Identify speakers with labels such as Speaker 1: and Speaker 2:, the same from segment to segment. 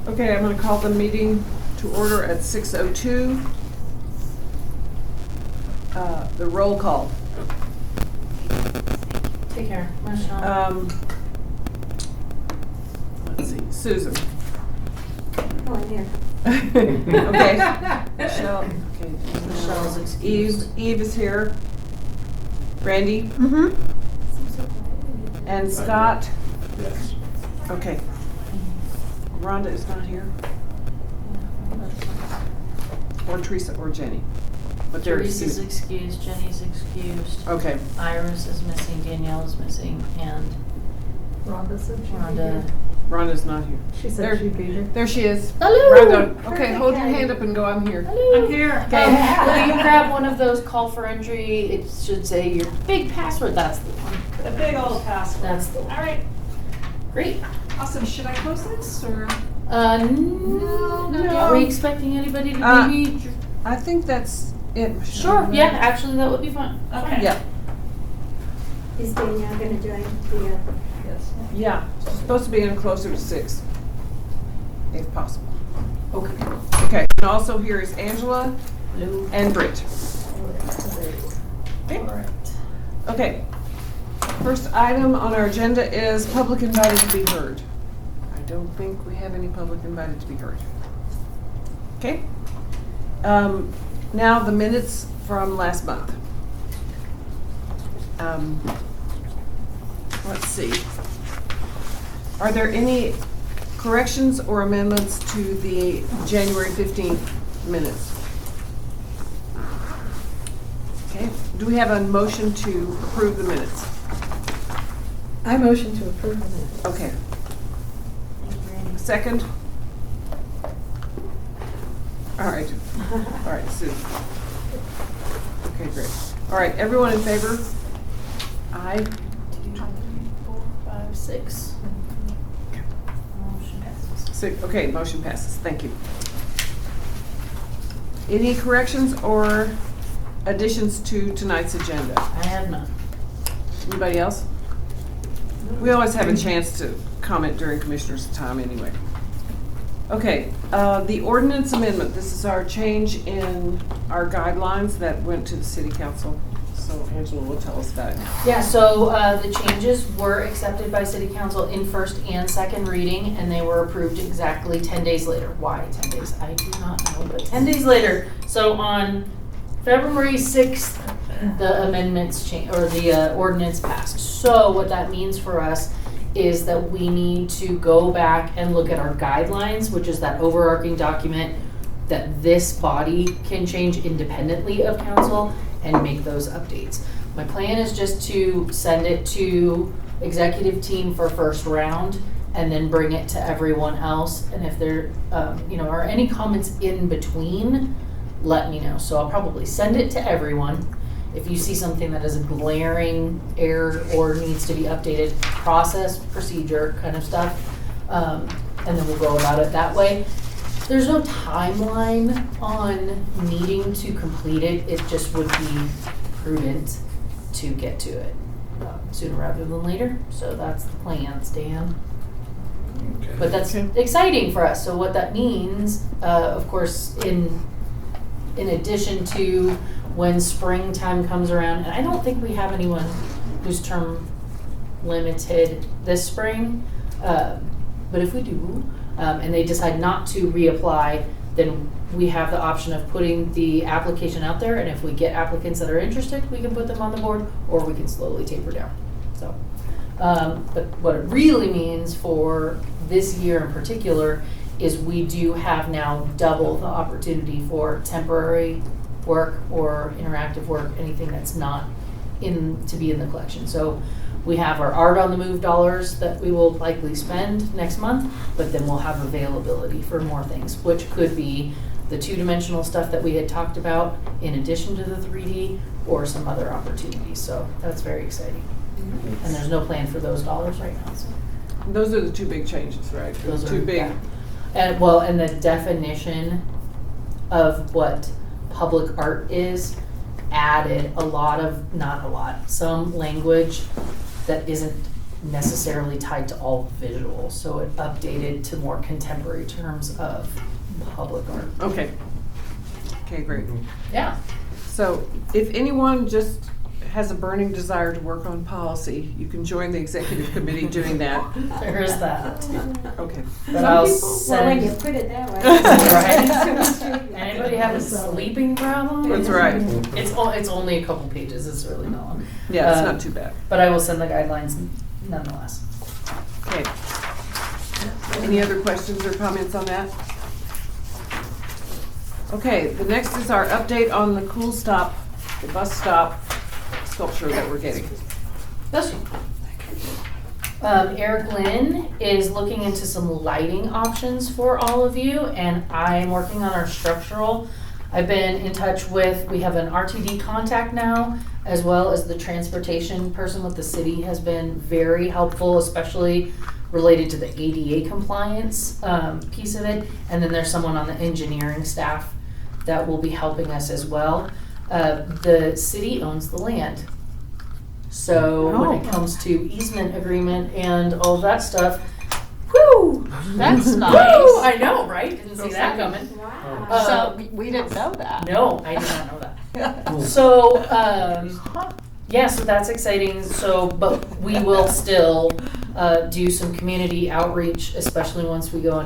Speaker 1: Okay, I'm going to call the meeting to order at 6:02. The roll call.
Speaker 2: Take care, Michelle.
Speaker 1: Let's see, Susan.
Speaker 3: Oh, I'm here.
Speaker 1: Okay. Michelle. Okay.
Speaker 2: Michelle's excused.
Speaker 1: Eve is here. Randy
Speaker 3: Mm-hmm.
Speaker 1: and Scott.
Speaker 4: Yes.
Speaker 1: Okay. Rhonda is not here. Or Teresa or Jenny. But they're
Speaker 2: Teresa's
Speaker 1: excused.
Speaker 2: excused, Jenny's excused,
Speaker 1: Okay.
Speaker 2: Iris is missing, Danielle is missing, and
Speaker 3: Rhonda said she'd be
Speaker 2: Rhonda.
Speaker 3: here.
Speaker 1: Rhonda's not here.
Speaker 3: She said
Speaker 1: There-
Speaker 3: she'd be here.
Speaker 1: There she is.
Speaker 2: Hello!
Speaker 1: Rhonda. Okay,
Speaker 3: Perfect,
Speaker 1: hold your
Speaker 3: Patty.
Speaker 1: hand up and go, I'm here.
Speaker 2: Hello.
Speaker 3: I'm here.
Speaker 2: Okay, will you grab one of those call for entry? It should say your big password, that's the one.
Speaker 5: The big old password.
Speaker 2: That's the one.
Speaker 5: All right,
Speaker 2: Great.
Speaker 5: awesome. Should I close this or?
Speaker 2: No.
Speaker 1: No.
Speaker 2: Are we expecting anybody to
Speaker 1: Uh,
Speaker 2: maybe?
Speaker 1: I think that's it, Michelle.
Speaker 2: Sure, yeah, actually, that would be fun.
Speaker 5: Okay.
Speaker 1: Yeah.
Speaker 3: Is Danielle gonna join the,
Speaker 5: Yes.
Speaker 1: Yeah. She's supposed to be in closer to 6, if possible.
Speaker 2: Okay.
Speaker 1: Okay. And also here is Angela
Speaker 2: Hello.
Speaker 1: and Britt.
Speaker 2: All right.
Speaker 1: Okay. First item on our agenda is public invited to be heard. I don't think we have any public invited to be heard. Okay. Now the minutes from last month. Let's see. Are there any corrections or amendments to the January 15th minutes? Okay. Do we have a motion to approve the minutes?
Speaker 3: I motion to approve the minutes.
Speaker 1: Okay. Second? All right. All right, Sue. Okay, great. All right, everyone in favor? Aye.
Speaker 2: 2, 3, 4, 5, 6. Motion passes.
Speaker 1: Okay, motion passes. Thank you. Any corrections or additions to tonight's agenda?
Speaker 2: I have none.
Speaker 1: Anybody else? We always have a chance to comment during commissioners' time anyway. Okay, the ordinance amendment, this is our change in our guidelines that went to the city council. So Angela will tell us about it now.
Speaker 2: Yeah, so the changes were accepted by city council in first and second reading, and they were approved exactly 10 days later. Why 10 days? I do not know, but 10 days later. So on February 6th, the amendments or the ordinance passed. So what that means for us is that we need to go back and look at our guidelines, which is that overarching document that this body can change independently of council and make those updates. My plan is just to send it to executive team for first round and then bring it to everyone else. And if there are any comments in between, let me know. So I'll probably send it to everyone. If you see something that is a glaring error or needs to be updated, process, procedure kind of stuff, and then we'll go about it that way. There's no timeline on needing to complete it. It just would be prudent to get to it sooner rather than later. So that's the plan, Stan.
Speaker 4: Okay.
Speaker 2: But that's
Speaker 1: Okay.
Speaker 2: exciting for us. So what that means, of course, in addition to when springtime comes around, and I don't think we have anyone who's term limited this spring, but if we do, and they decide not to reapply, then we have the option of putting the application out there, and if we get applicants that are interested, we can put them on the board, or we can slowly taper down. So, but what it really means for this year in particular is we do have now double the opportunity for temporary work or interactive work, anything that's not to be in the collection. So we have our art on the move dollars that we will likely spend next month, but then we'll have availability for more things, which could be the 2-dimensional stuff that we had talked about in addition to the 3D or some other opportunities. So that's very exciting. And there's no plan for those dollars right now. So
Speaker 1: Those are the two big changes, right?
Speaker 2: those are
Speaker 1: Two big.
Speaker 2: yeah. And the definition of what public art is added some language that isn't necessarily tied to all visual, so it updated to more contemporary terms of public art.
Speaker 1: Okay. Okay, great.
Speaker 2: Yeah.
Speaker 1: So if anyone just has a burning desire to work on policy, you can join the executive committee doing that.
Speaker 2: There is that.
Speaker 1: Okay.
Speaker 2: But I'll
Speaker 3: Well, when you
Speaker 2: send,
Speaker 3: put it that way.
Speaker 2: Right. Anybody have a sleeping problem?
Speaker 1: That's right.
Speaker 2: It's only a couple pages, it's really not long.
Speaker 1: Yeah, it's not too bad.
Speaker 2: But I will send the guidelines nonetheless.
Speaker 1: Okay. Any other questions or comments on that? Okay, the next is our update on the Cool Stop, the bus stop sculpture that we're getting.
Speaker 2: Bless you. Eric Lynn is looking into some lighting options for all of you, and I'm working on our structural. I've been in touch with, we have an RTD contact now, as well as the transportation person with the city has been very helpful, especially related to the ADA compliance piece of it. And then there's someone on the engineering staff that will be helping us as well. The city owns the land. So when it comes to easement agreement and all that stuff, whoo!
Speaker 6: That's nice.
Speaker 2: Woo! I know, right? Didn't see that coming.
Speaker 3: Wow.
Speaker 6: So we didn't know that.
Speaker 2: No, I did not know that. So, yeah, so that's exciting. So, but we will still do some community outreach, especially once we go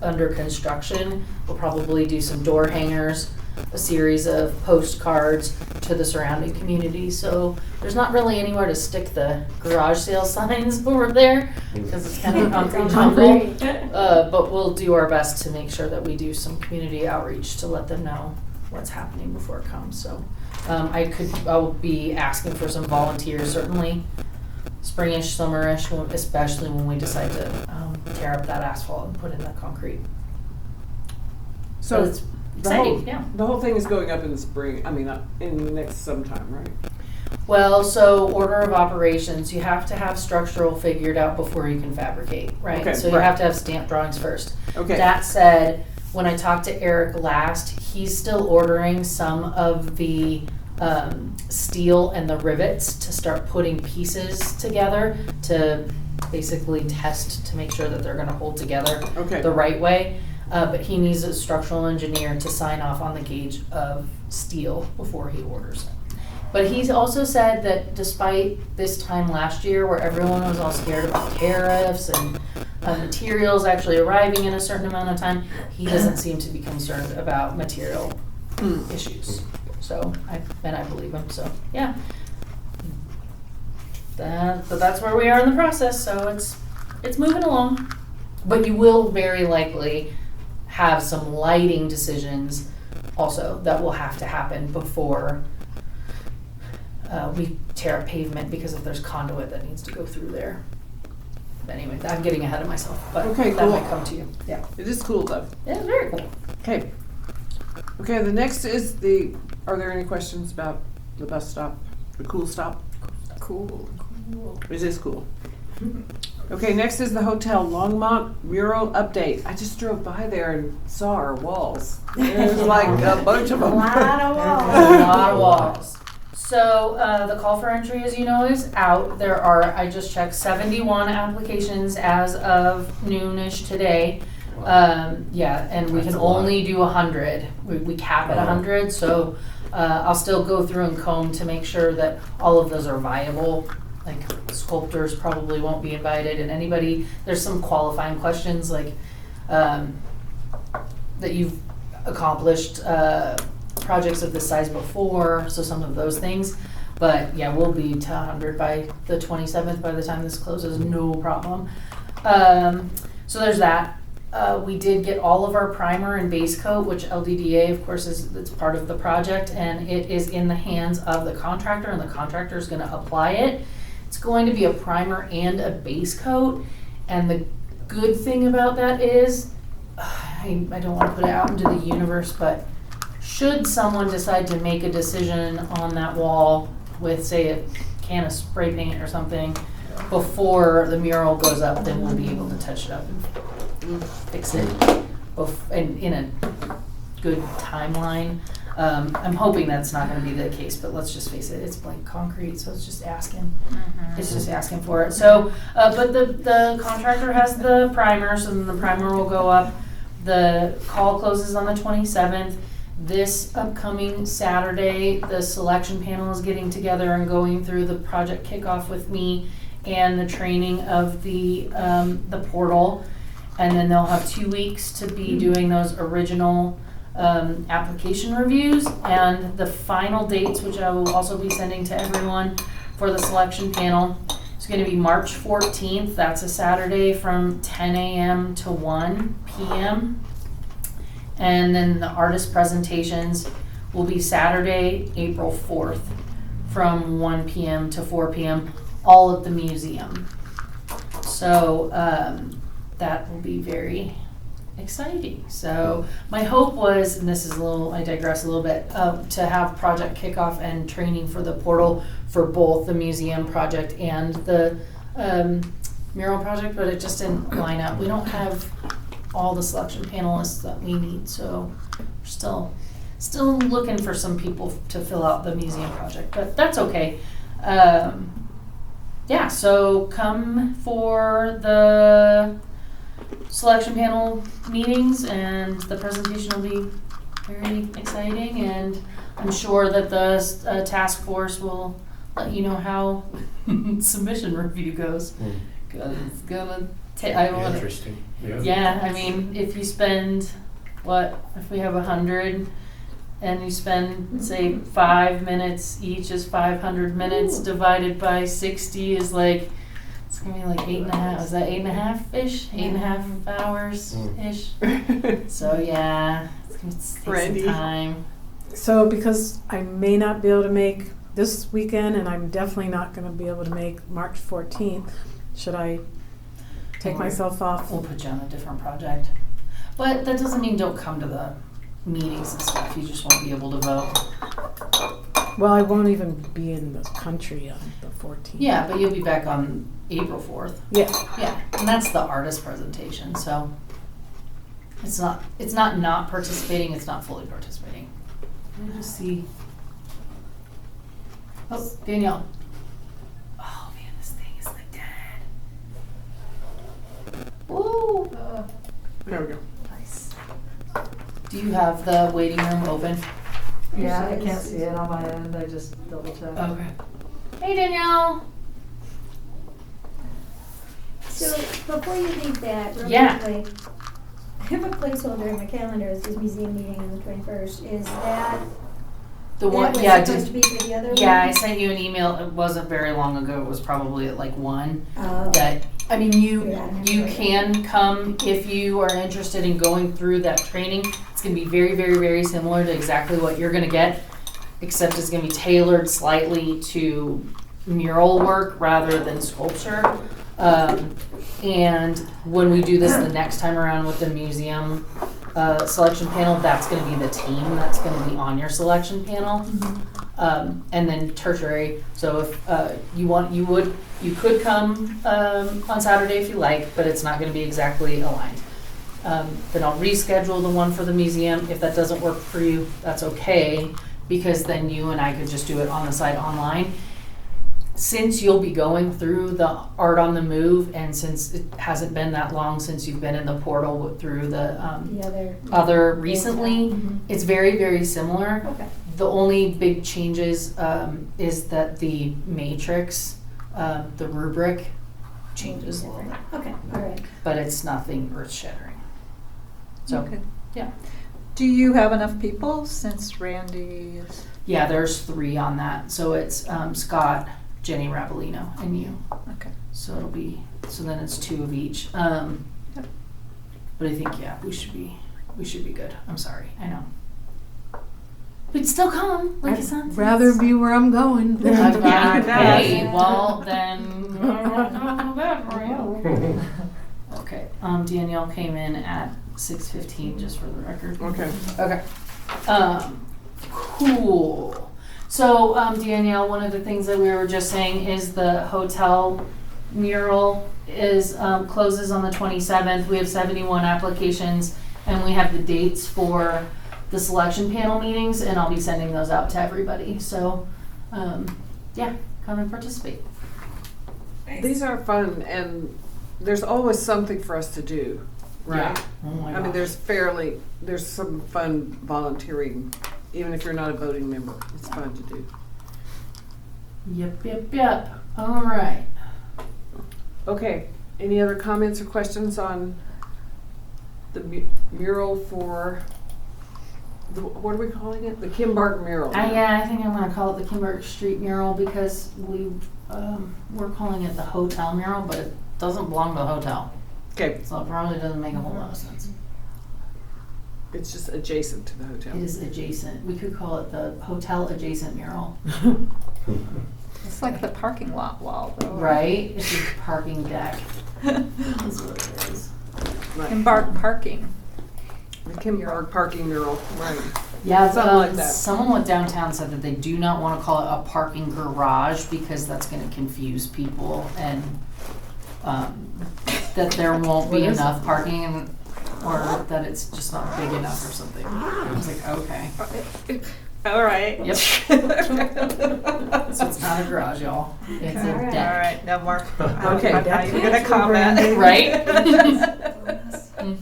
Speaker 2: under construction. We'll probably do some door hangers, a series of postcards to the surrounding community. So there's not really anywhere to stick the garage sale signs over there because it's kind of a concrete jungle. But we'll do our best to make sure that we do some community outreach to let them know what's happening before it comes. So I'll be asking for some volunteers, certainly springish, summerish, especially when we decide to tear up that asphalt and put in that concrete.
Speaker 1: So
Speaker 2: it's
Speaker 1: the whole,
Speaker 2: exciting, yeah.
Speaker 1: the whole thing is going up in the spring, in the next sometime, right?
Speaker 2: Well, so order of operations, you have to have structural figured out before you can fabricate, right?
Speaker 1: Okay,
Speaker 2: So you
Speaker 1: right.
Speaker 2: have to have stamp drawings first.
Speaker 1: Okay.
Speaker 2: That said, when I talked to Eric last, he's still ordering some of the steel and the rivets to start putting pieces together to basically test to make sure that they're gonna hold together
Speaker 1: Okay.
Speaker 2: the right way. But he needs a structural engineer to sign off on the gauge of steel before he orders it. But he's also said that despite this time last year where everyone was all scared about tariffs and materials actually arriving in a certain amount of time, he doesn't seem to be concerned about material issues. So, I believe him, so, yeah. But that's where we are in the process, so it's moving along. But you will very likely have some lighting decisions also that will have to happen before we tear up pavement, because if there's conduit that needs to go through there. But anyway, I'm getting ahead of myself, but
Speaker 1: Okay,
Speaker 2: that
Speaker 1: cool.
Speaker 2: might come to you. Yeah.
Speaker 1: It is cool though.
Speaker 2: Yeah, very cool.
Speaker 1: Okay. Okay, the next is are there any questions about the bus stop, the Cool Stop? Cool. It is cool. Okay, next is the Hotel Longmont mural update. I just drove by there and saw our walls. There's like a bunch of
Speaker 3: A
Speaker 1: them.
Speaker 3: lot of walls.
Speaker 2: A lot of walls. So the call for entry, as you know, is out. There are, I just checked, 71 applications as of noonish today. Yeah, and we
Speaker 4: That's
Speaker 2: can
Speaker 4: a lot.
Speaker 2: only do 100. We cap at 100, so I'll still go through and comb to make sure that all of those are viable. Like sculptors probably won't be invited, and anybody, there's some qualifying questions like that you've accomplished projects of this size before, so some of those things. But yeah, we'll be to 100 by the 27th by the time this closes, no problem. So there's that. We did get all of our primer and base coat, which LDDA, of course, it's part of the project, and it is in the hands of the contractor, and the contractor is going to apply it. It's going to be a primer and a base coat, and the good thing about that is, I don't want to put it out into the universe, but should someone decide to make a decision on that wall with, say, a can of spray paint or something before the mural goes up, then we'll be able to touch it up and fix it in a good timeline. I'm hoping that's not gonna be the case, but let's just face it, it's blank concrete, so it's just asking. It's just asking for it. So, but the contractor has the primer, so then the primer will go up. The call closes on the 27th. This upcoming Saturday, the selection panel is getting together and going through the project kickoff with me and the training of the portal. And then they'll have 2 weeks to be doing those original application reviews. And the final dates, which I will also be sending to everyone for the selection panel, is going to be March 14th. That's a Saturday from 10 a.m. to 1 p.m. And then the artist presentations will be Saturday, April 4th from 1 p.m. to 4 p.m., all at the museum. So that will be very exciting. So my hope was, and this is I digress a little bit, to have project kickoff and training for the portal for both the museum project and the mural project, but it just didn't line up. We don't have all the selection panelists that we need, so we're still looking for some people to fill out the museum project, but that's okay. Yeah, so come for the selection panel meetings, and the presentation will be very exciting, and I'm sure that the task force will let you know how submission review goes. Cause it's gonna
Speaker 4: Interesting.
Speaker 2: yeah, I mean, if you spend, if we have 100 and you spend, say, 5 minutes each is 500 minutes divided by 60 is like, it's gonna be like 8.5, is that 8.5-ish? 8.5 hours-ish? So yeah, it's gonna take
Speaker 1: Randy.
Speaker 2: some time.
Speaker 7: So because I may not be able to make this weekend, and I'm definitely not gonna be able to make March 14th, should I take myself off?
Speaker 2: We'll put you on a different project. But that doesn't mean don't come to the meetings and stuff, you just won't be able to vote.
Speaker 7: Well, I won't even be in the country on the 14th.
Speaker 2: Yeah, but you'll be back on April 4th.
Speaker 7: Yeah.
Speaker 2: Yeah, and that's the artist presentation, so it's not participating, it's not fully participating. Let me just see. Oh, Danielle. Oh man, this thing is like dead. Woo!
Speaker 1: There we go.
Speaker 2: Nice. Do you have the waiting room open?
Speaker 5: Yeah, I can't see it on my end, I just double checked.
Speaker 2: Okay. Hey Danielle.
Speaker 3: So before you leave that, real
Speaker 2: Yeah.
Speaker 3: quickly, I have a placeholder in my calendar, it says museum meeting on the 21st. Is that,
Speaker 2: The one,
Speaker 3: that
Speaker 2: yeah,
Speaker 3: was supposed to be for the other one?
Speaker 2: yeah, I sent you an email. It wasn't very long ago. It was probably at like 1.
Speaker 3: Oh.
Speaker 2: That, I mean, you
Speaker 3: Yeah.
Speaker 2: can come if you are interested in going through that training. It's gonna be very, very, very similar to exactly what you're gonna get, except it's gonna be tailored slightly to mural work rather than sculpture. And when we do this the next time around with the museum selection panel, that's going to be the team that's going to be on your selection panel. And then tertiary. So if you could come on Saturday if you like, but it's not going to be exactly aligned. Then I'll reschedule the one for the museum. If that doesn't work for you, that's okay, because then you and I could just do it on the site online. Since you'll be going through the Art on the Move, and since it hasn't been that long since you've been in the portal through the other recently, it's very, very similar.
Speaker 3: Okay.
Speaker 2: The only big changes is that the matrix, the rubric, changes a little bit,
Speaker 3: Okay, all right.
Speaker 2: but it's nothing earth-shattering. So,
Speaker 5: Okay.
Speaker 2: yeah.
Speaker 5: Do you have enough people since Randy is?
Speaker 2: Yeah, there's 3 on that. So it's Scott, Jenny Rabolino, and you.
Speaker 5: Okay.
Speaker 2: So then it's 2 of each. But I think, yeah, we should be good. I'm sorry, I know. We'd still come, like it's not.
Speaker 7: I'd rather be where I'm going.
Speaker 2: Hey, well then. Okay. Danielle came in at 6:15, just for the record.
Speaker 1: Okay.
Speaker 2: Okay. Cool. So, Danielle, one of the things that we were just saying is the hotel mural closes on the 27th. We have 71 applications, and we have the dates for the selection panel meetings, and I'll be sending those out to everybody. So, yeah, come and participate.
Speaker 1: These are fun, and there's always something for us to do, right?
Speaker 2: Yeah. Oh my
Speaker 1: I mean,
Speaker 2: gosh.
Speaker 1: there's some fun volunteering, even if you're not a voting member. It's fun to do.
Speaker 2: Yep. All right.
Speaker 1: Okay, any other comments or questions on the mural for, what are we calling it? The Kim Barton mural.
Speaker 2: Yeah, I think I'm gonna call it the Kimberg Street mural because we're calling it the hotel mural, but it doesn't belong to the hotel,
Speaker 1: Okay,
Speaker 2: so it probably doesn't make a whole lot of sense.
Speaker 1: it's just adjacent to the hotel.
Speaker 2: It is adjacent. We could call it the hotel adjacent mural,
Speaker 5: It's like the parking lot wall, though.
Speaker 2: right? It's a parking deck. That's what it is.
Speaker 1: Right.
Speaker 5: Embark parking.
Speaker 1: The Kim Barton parking mural, right.
Speaker 2: Yeah,
Speaker 1: Something like that.
Speaker 2: someone with downtown said that they do not want to call it a parking garage because that's going to confuse people and that there won't be
Speaker 1: What is
Speaker 2: enough parking or that it's just not big enough or something. I was like, okay.
Speaker 5: All right.
Speaker 2: Yep. So it's not a garage, y'all. It's a
Speaker 3: All right.
Speaker 2: deck.
Speaker 5: All right, no more.
Speaker 1: Okay.
Speaker 5: I'm not even gonna comment.
Speaker 2: Right?
Speaker 3: That's funny.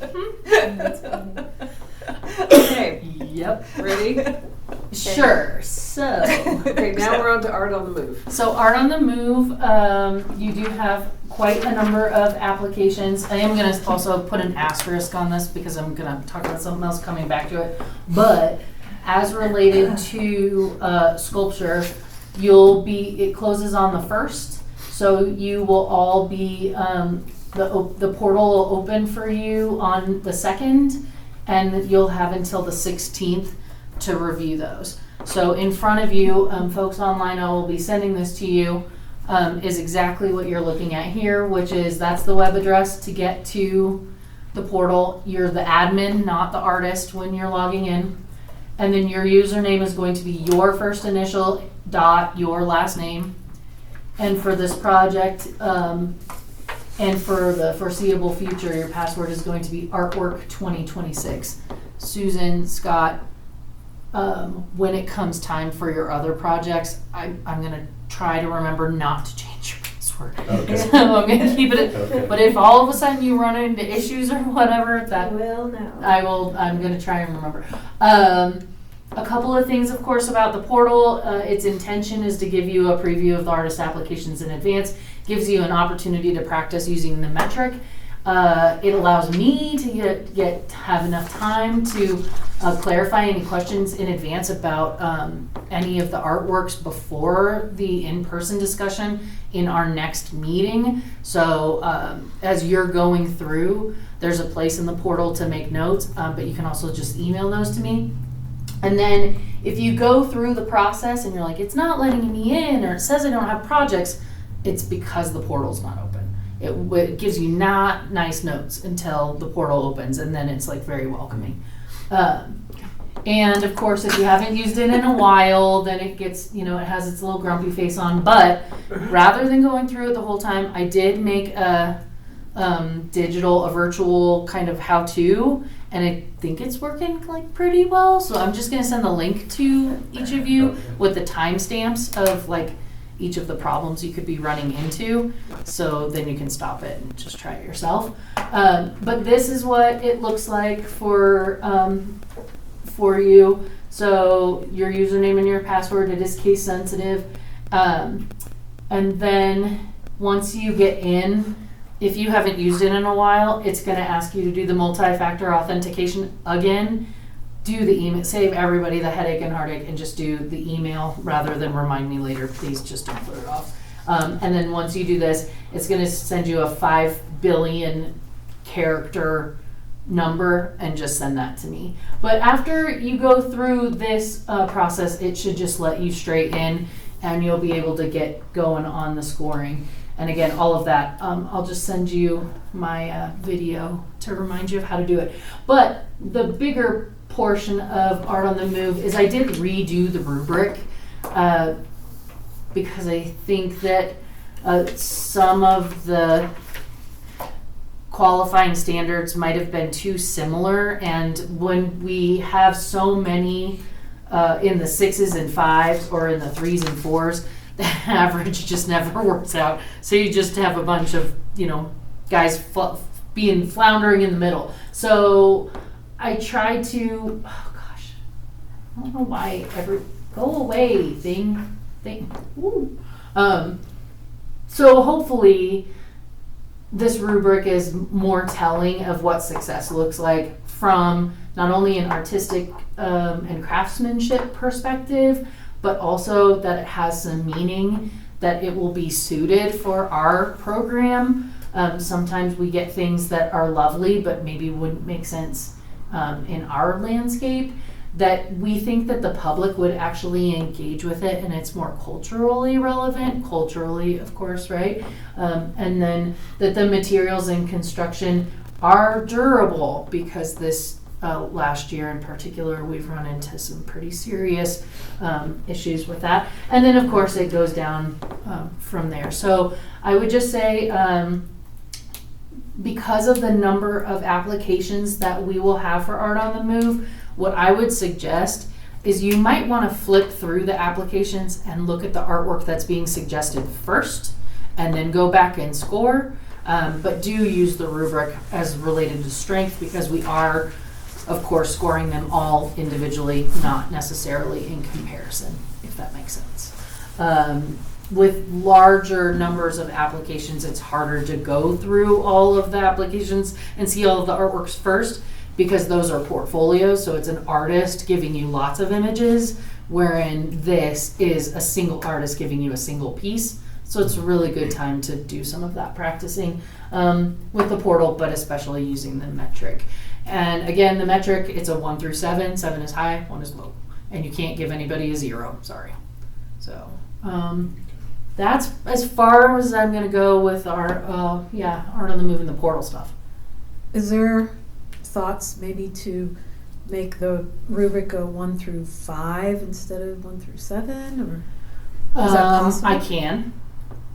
Speaker 1: Okay,
Speaker 2: Yep.
Speaker 1: ready?
Speaker 2: Sure. So.
Speaker 1: Okay, now we're on to Art on the Move.
Speaker 2: So Art on the Move, you do have quite a number of applications. I am gonna also put an asterisk on this because I'm gonna talk about something else coming back to it. But as related to sculpture, it closes on the 1st. So you will all be, the portal will open for you on the 2nd, and you'll have until the 16th to review those. So in front of you, folks online, I will be sending this to you, is exactly what you're looking at here, which is that's the web address to get to the portal. You're the admin, not the artist when you're logging in. And then your username is going to be your first initial dot your last name. And for this project, and for the foreseeable future, your password is going to be artwork 2026. Susan, Scott, when it comes time for your other projects, I'm gonna try to remember not to change your password.
Speaker 4: Okay.
Speaker 2: So I'm gonna keep it,
Speaker 4: Okay.
Speaker 2: but if all of a sudden you run into issues or whatever, that
Speaker 3: Well, no.
Speaker 2: I'm gonna try and remember. A couple of things, of course, about the portal. Its intention is to give you a preview of the artist applications in advance, gives you an opportunity to practice using the metric. It allows me to have enough time to clarify any questions in advance about any of the artworks before the in-person discussion in our next meeting. So as you're going through, there's a place in the portal to make notes, but you can also just email those to me. And then if you go through the process and you're like, it's not letting me in, or it says I don't have projects, it's because the portal's not open. It gives you not nice notes until the portal opens, and then it's like very welcoming. And of course, if you haven't used it in a while, then it gets, it has its little grumpy face on. But rather than going through it the whole time, I did make a virtual kind of how-to, and I think it's working like pretty well. So I'm just gonna send the link to each of you with the timestamps of like each of the problems you could be running into, so then you can stop it and just try it yourself. But this is what it looks like for you. So your username and your password, it is case sensitive. And then once you get in, if you haven't used it in a while, it's going to ask you to do the multi-factor authentication again. Do the email, save everybody the headache and heartache, and just do the email rather than remind me later. Please just don't put it off. And then once you do this, it's going to send you a 5 billion character number and just send that to me. But after you go through this process, it should just let you straight in, and you'll be able to get going on the scoring. And again, all of that, I'll just send you my video to remind you of how to do it. But the bigger portion of Art on the Move is I did redo the rubric because I think that some of the qualifying standards might have been too similar, and when we have so many in the 6s and 5s or in the 3s and 4s, the average just never works out. So you just have a bunch of, guys being floundering in the middle. So I tried to, oh gosh, I don't know why go away thing. Woo. So hopefully this rubric is more telling of what success looks like from not only an artistic and craftsmanship perspective, but also that it has some meaning, that it will be suited for our program. Sometimes we get things that are lovely, but maybe wouldn't make sense in our landscape, that we think that the public would actually engage with it, and it's more culturally relevant, culturally, of course, right? And then that the materials in construction are durable, because this last year in particular, we've run into some pretty serious issues with that. And then, of course, it goes down from there. So I would just say, because of the number of applications that we will have for Art on the Move, what I would suggest is you might want to flip through the applications and look at the artwork that's being suggested first, and then go back and score. But do use the rubric as related to strength, because we are, of course, scoring them all individually, not necessarily in comparison, if that makes sense. With larger numbers of applications, it's harder to go through all of the applications and see all of the artworks first, because those are portfolios, so it's an artist giving you lots of images, wherein this is a single artist giving you a single piece. So it's a really good time to do some of that practicing with the portal, but especially using the metric. And again, the metric, it's a 1 through 7. 7 is high, 1 is low. And you can't give anybody a 0, sorry. So that's as far as I'm gonna go with our, Art on the Move and the portal stuff.
Speaker 7: Is there thoughts maybe to make the rubric go 1 through 5 instead of 1 through 7, or is that possible?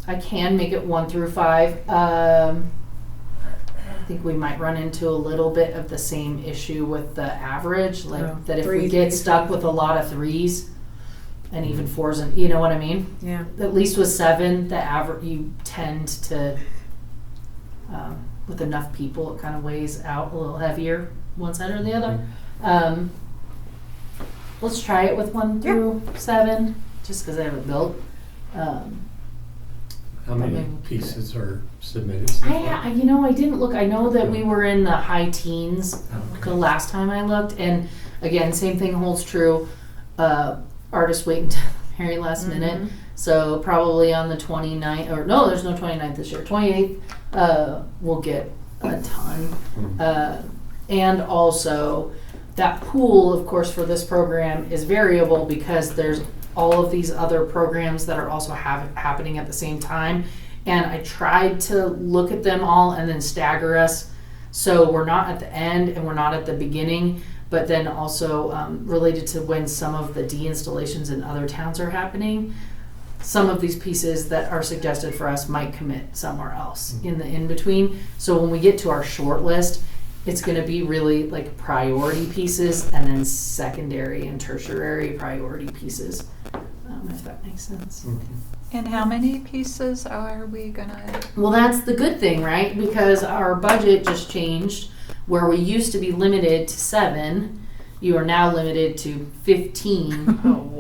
Speaker 2: I can make it 1 through 5. I think we might run into a little bit of the same issue with the average, like that if we get stuck with a lot of 3s and even 4s, and you know what I mean?
Speaker 7: Yeah. At
Speaker 2: least with 7, the average, you tend to, with enough people, it kind of weighs out a little heavier one side or the other. Let's try it with 1 through 7, just because I have it built.
Speaker 4: How many pieces are submitted?
Speaker 2: I didn't look. I know that we were in the high teens the last time I looked, and again, same thing holds true. Artists wait until the very last minute, so probably on the 29th, or no, there's no 29th this year. 28th, we'll get a ton, and also that pool, of course, for this program is variable because there's all of these other programs that are also happening at the same time. And I tried to look at them all and then stagger us, so we're not at the end and we're not at the beginning, but then also related to when some of the de-installations in other towns are happening. Some of these pieces that are suggested for us might commit somewhere else in the in-between. So when we get to our short list, it's going to be really like priority pieces and then secondary and tertiary priority pieces, if that makes sense.
Speaker 5: And how many pieces are we gonna?
Speaker 2: Well, that's the good thing, right? Because our budget just changed, where we used to be limited to 7. You are now limited to 15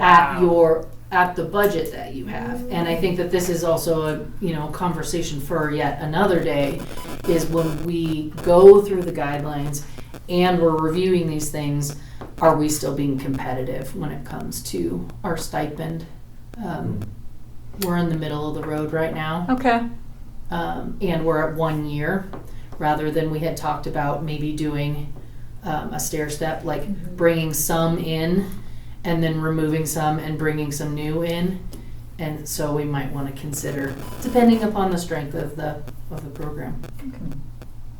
Speaker 2: at the budget that you have. And I think that this is also a conversation for yet another day, is when we go through the guidelines and we're reviewing these things, are we still being competitive when it comes to our stipend? We're in the middle of the road right now.
Speaker 5: Okay.
Speaker 2: And we're at 1 year, rather than we had talked about maybe doing a stair step, like bringing some in and then removing some and bringing some new in. And so we might want to consider, depending upon the strength of the program.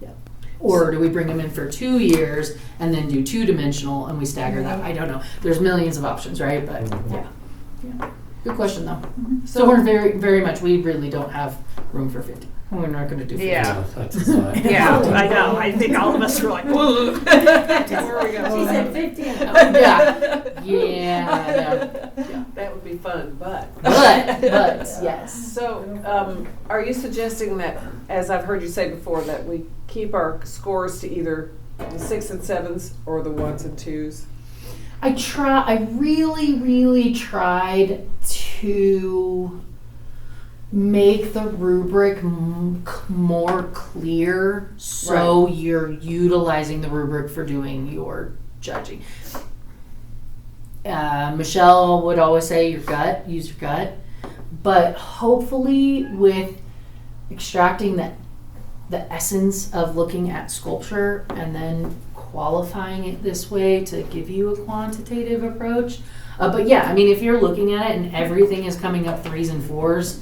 Speaker 2: Yeah. Or do we bring them in for 2 years and then do 2-dimensional and we stagger that? I don't know. There's millions of options, right? But yeah. Good question though. So we're very, very much, we really don't have room for 50. We're not gonna do 15.
Speaker 6: Yeah.
Speaker 4: That's a sign.
Speaker 6: Yeah, I know. I think all of us were like, whoa.
Speaker 1: Where we go?
Speaker 3: She said 15.
Speaker 2: Yeah.
Speaker 1: That would be fun, but.
Speaker 2: But, yes.
Speaker 1: So, are you suggesting that, as I've heard you say before, that we keep our scores to either the 6 and 7s or the 1s and 2s?
Speaker 2: I really tried to make the rubric more clear so you're utilizing the rubric for doing your judging. Michelle would always say use your gut, but hopefully with extracting the essence of looking at sculpture and then qualifying it this way to give you a quantitative approach. But yeah, I mean, if you're looking at it and everything is coming up 3s and 4s,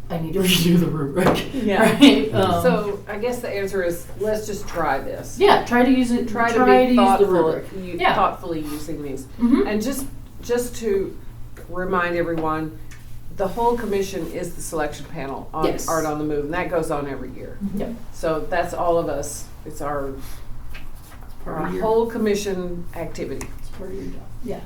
Speaker 2: I need to redo the rubric.
Speaker 1: Yeah.
Speaker 2: Right?
Speaker 1: So I guess the answer is, let's just try this.
Speaker 2: Yeah, try to use it.
Speaker 1: Try to
Speaker 2: use
Speaker 1: be
Speaker 2: the
Speaker 1: thoughtful,
Speaker 2: rubric. Yeah.
Speaker 1: thoughtfully using these.
Speaker 2: Mhm.
Speaker 1: And just to remind everyone, the whole commission is the selection panel on
Speaker 2: Yes.
Speaker 1: Art on the Move, and that goes on every year.
Speaker 2: Yep.
Speaker 1: So that's all of us. It's our
Speaker 2: Part of your-
Speaker 1: whole commission activity.
Speaker 2: it's part of your job. Yeah.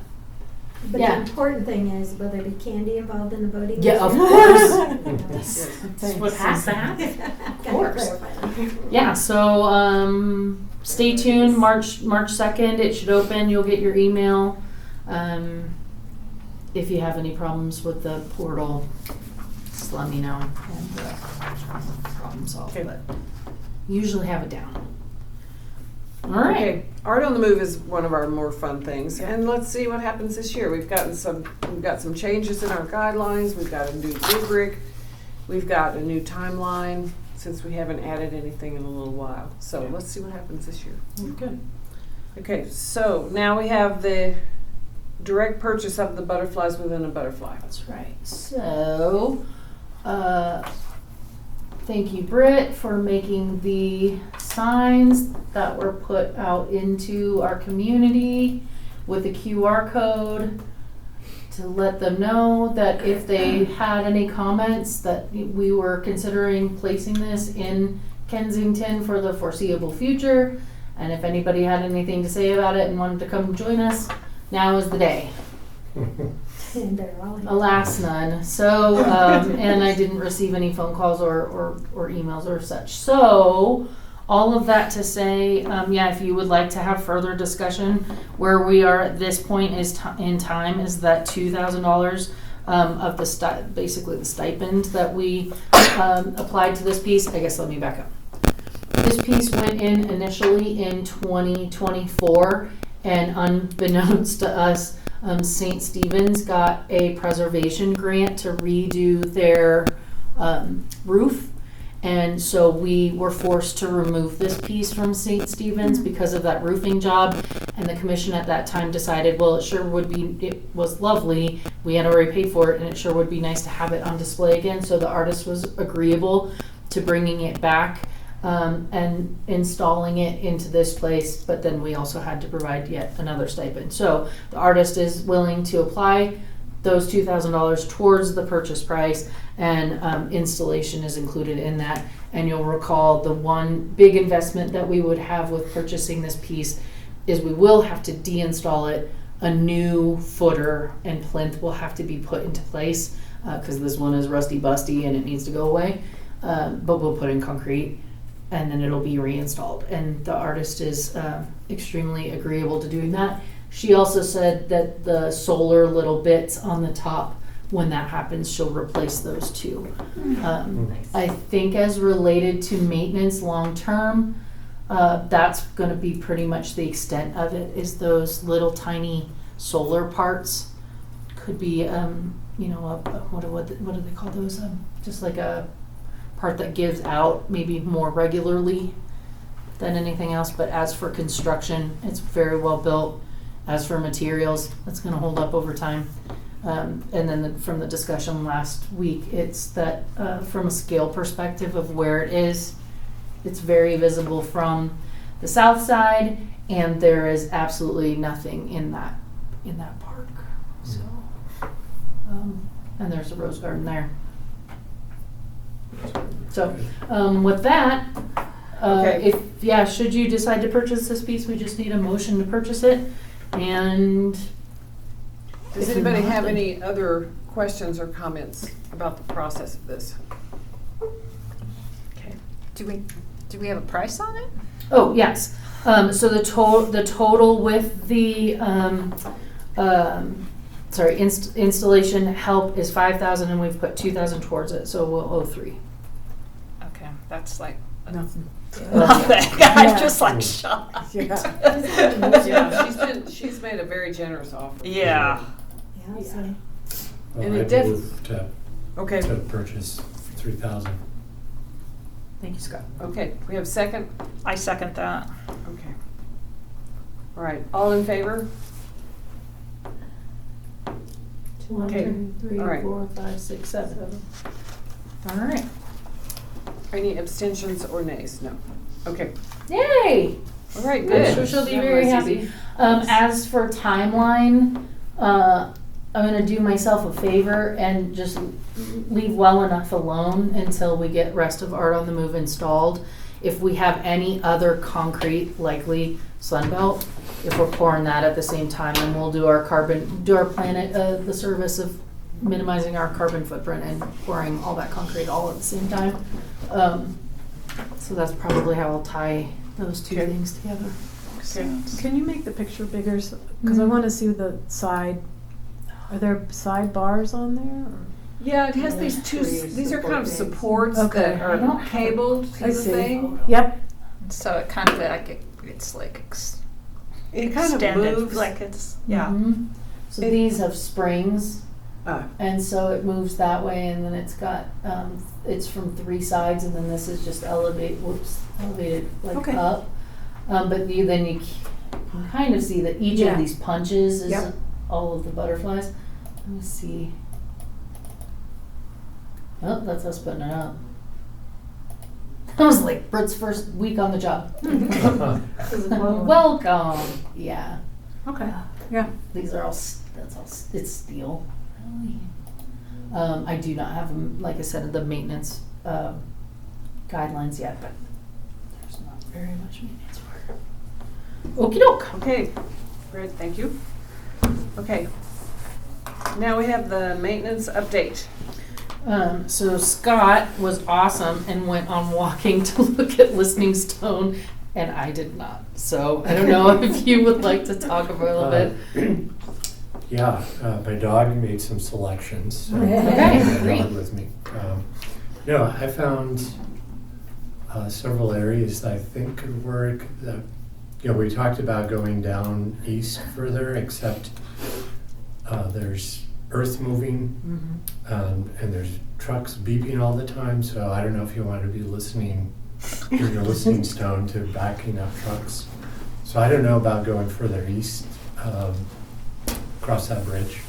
Speaker 3: But
Speaker 2: Yeah.
Speaker 3: the important thing is, will there be candy involved in the voting?
Speaker 2: Yeah, of
Speaker 3: list?
Speaker 2: course.
Speaker 1: Yes.
Speaker 2: That's what has to happen.
Speaker 3: Gotta
Speaker 2: course.
Speaker 3: clarify that.
Speaker 2: Yeah, so stay tuned. March 2nd, it should open. You'll get your email. If you have any problems with the portal, just let me know and problem solve.
Speaker 1: Okay.
Speaker 2: But usually have it down. All right.
Speaker 1: Okay, Art on the Move is one of our more fun things, and let's see what happens this year. We've got some changes in our guidelines. We've got a new rubric. We've got a new timeline since we haven't added anything in a little while. So let's see what happens this year.
Speaker 2: Good.
Speaker 1: Okay, so now we have the direct purchase of the butterflies within a butterfly.
Speaker 2: That's right. So, thank you, Britt, for making the signs that were put out into our community with a QR code to let them know that if they had any comments that we were considering placing this in Kensington for the foreseeable future. And if anybody had anything to say about it and wanted to come join us, now is the day.
Speaker 3: And they're all here.
Speaker 2: Alas, none. So, and I didn't receive any phone calls or emails or such. So, all of that to say, yeah, if you would like to have further discussion, where we are at this point in time is that $2,000 of the basically the stipend that we applied to this piece. I guess let me back up. This piece went in initially in 2024, and unbeknownst to us, St. Stephen's got a preservation grant to redo their roof. And so we were forced to remove this piece from St. Stephen's because of that roofing job. And the commission at that time decided, well, it was lovely. We had already paid for it, and it sure would be nice to have it on display again. So the artist was agreeable to bringing it back and installing it into this place. But then we also had to provide yet another stipend. So the artist is willing to apply those $2,000 towards the purchase price, and installation is included in that. And you'll recall the one big investment that we would have with purchasing this piece is we will have to deinstall it. A new footer and plinth will have to be put into place because this one is rusty busty and it needs to go away. But we'll put in concrete and then it'll be reinstalled. And the artist is extremely agreeable to doing that. She also said that the solar little bits on the top, when that happens, she'll replace those too. I think as related to maintenance long term, that's going to be pretty much the extent of it, is those little tiny solar parts. Could be, what do they call those? Just like a part that gives out maybe more regularly than anything else. But as for construction, it's very well built. As for materials, that's going to hold up over time. And then from the discussion last week, it's that from a scale perspective of where it is, it's very visible from the south side, and there is absolutely nothing in that park. So, and there's a rose garden there. So, with that,
Speaker 1: Okay.
Speaker 2: should you decide to purchase this piece, we just need a motion to purchase it. And
Speaker 1: Does
Speaker 2: if you
Speaker 1: anybody
Speaker 2: want,
Speaker 1: have
Speaker 2: then-
Speaker 1: any other questions or comments about the process of this?
Speaker 5: Okay. Do we have a price on it?
Speaker 2: Oh, yes. So the total with the, installation help is 5,000 and we've put 2,000 towards it, so we'll owe 3.
Speaker 5: Okay, that's like
Speaker 7: Nothing.
Speaker 5: nothing.
Speaker 7: Yeah.
Speaker 5: I'm just like shocked.
Speaker 7: Yeah.
Speaker 1: Yeah, she's made a very generous offer.
Speaker 5: Yeah.
Speaker 3: Yeah, so
Speaker 4: Well,
Speaker 1: And it
Speaker 4: I move
Speaker 1: Okay,
Speaker 4: to purchase 3,000.
Speaker 2: Thank you, Scott.
Speaker 1: okay, we have a second?
Speaker 5: I second that.
Speaker 1: Okay. All right, all in favor?
Speaker 2: 1,
Speaker 1: Okay,
Speaker 2: 2, 3,
Speaker 1: all right.
Speaker 2: 4, 5, 6, 7. All right.
Speaker 1: Any abstentions or nays? No. Okay,
Speaker 2: Yay!
Speaker 1: all right,
Speaker 2: I'm
Speaker 1: good.
Speaker 2: sure she'll be
Speaker 1: That
Speaker 2: very
Speaker 1: was
Speaker 2: happy.
Speaker 1: easy.
Speaker 2: As for timeline, I'm gonna do myself a favor and just leave well enough alone until we get rest of Art on the Move installed. If we have any other concrete, likely Sunbelt, if we're pouring that at the same time, then we'll do our planet, the service of minimizing our carbon footprint and pouring all that concrete all at the same time. So that's probably how I'll tie those two
Speaker 1: Okay.
Speaker 2: things together.
Speaker 1: Okay.
Speaker 7: Can you make the picture bigger? Because I want to see the side. Are there side bars on there? Or?
Speaker 1: Yeah, it has these two, these are kind of supports
Speaker 7: Okay.
Speaker 1: that
Speaker 2: I don't
Speaker 1: are
Speaker 2: have
Speaker 1: cabled to
Speaker 7: I
Speaker 1: the
Speaker 7: see.
Speaker 1: thing.
Speaker 7: Yep.
Speaker 5: So it kind of like it's like
Speaker 1: It kind of
Speaker 5: extended,
Speaker 1: moves.
Speaker 5: like it's yeah.
Speaker 2: Mhm. So
Speaker 1: It-
Speaker 2: these have springs,
Speaker 1: Ah,
Speaker 2: and so it moves that way, and then it's got, it's from 3 sides, and then this is just elevated like
Speaker 7: Okay.
Speaker 2: up. But then you can kind of see that each
Speaker 7: Yeah.
Speaker 2: of these punches is
Speaker 7: Yep.
Speaker 2: all of the butterflies. Let me see. Oh, that's us putting it up. That was like Britt's first week on the job. Welcome. Yeah.
Speaker 7: Okay. Yeah.
Speaker 2: These are all, it's steel. I do not have, like I said, the maintenance guidelines yet, but there's not very much maintenance work. Okey doke.
Speaker 1: okay, great, thank you. Okay. Now we have the maintenance update.
Speaker 2: So Scott was awesome and went on walking to look at Listening Stone, and I did not. So I don't know if you would like to talk about a little bit.
Speaker 4: Yeah, my dog made some selections. So
Speaker 2: Okay,
Speaker 4: I have my
Speaker 2: great.
Speaker 4: dog with me. I found several areas that I think could work. We talked about going down east further, except there's earth moving and there's trucks beeping all the time. So I don't know if you want to be listening in your listening stone to backing up trucks. So I don't know about going further east. Across that bridge,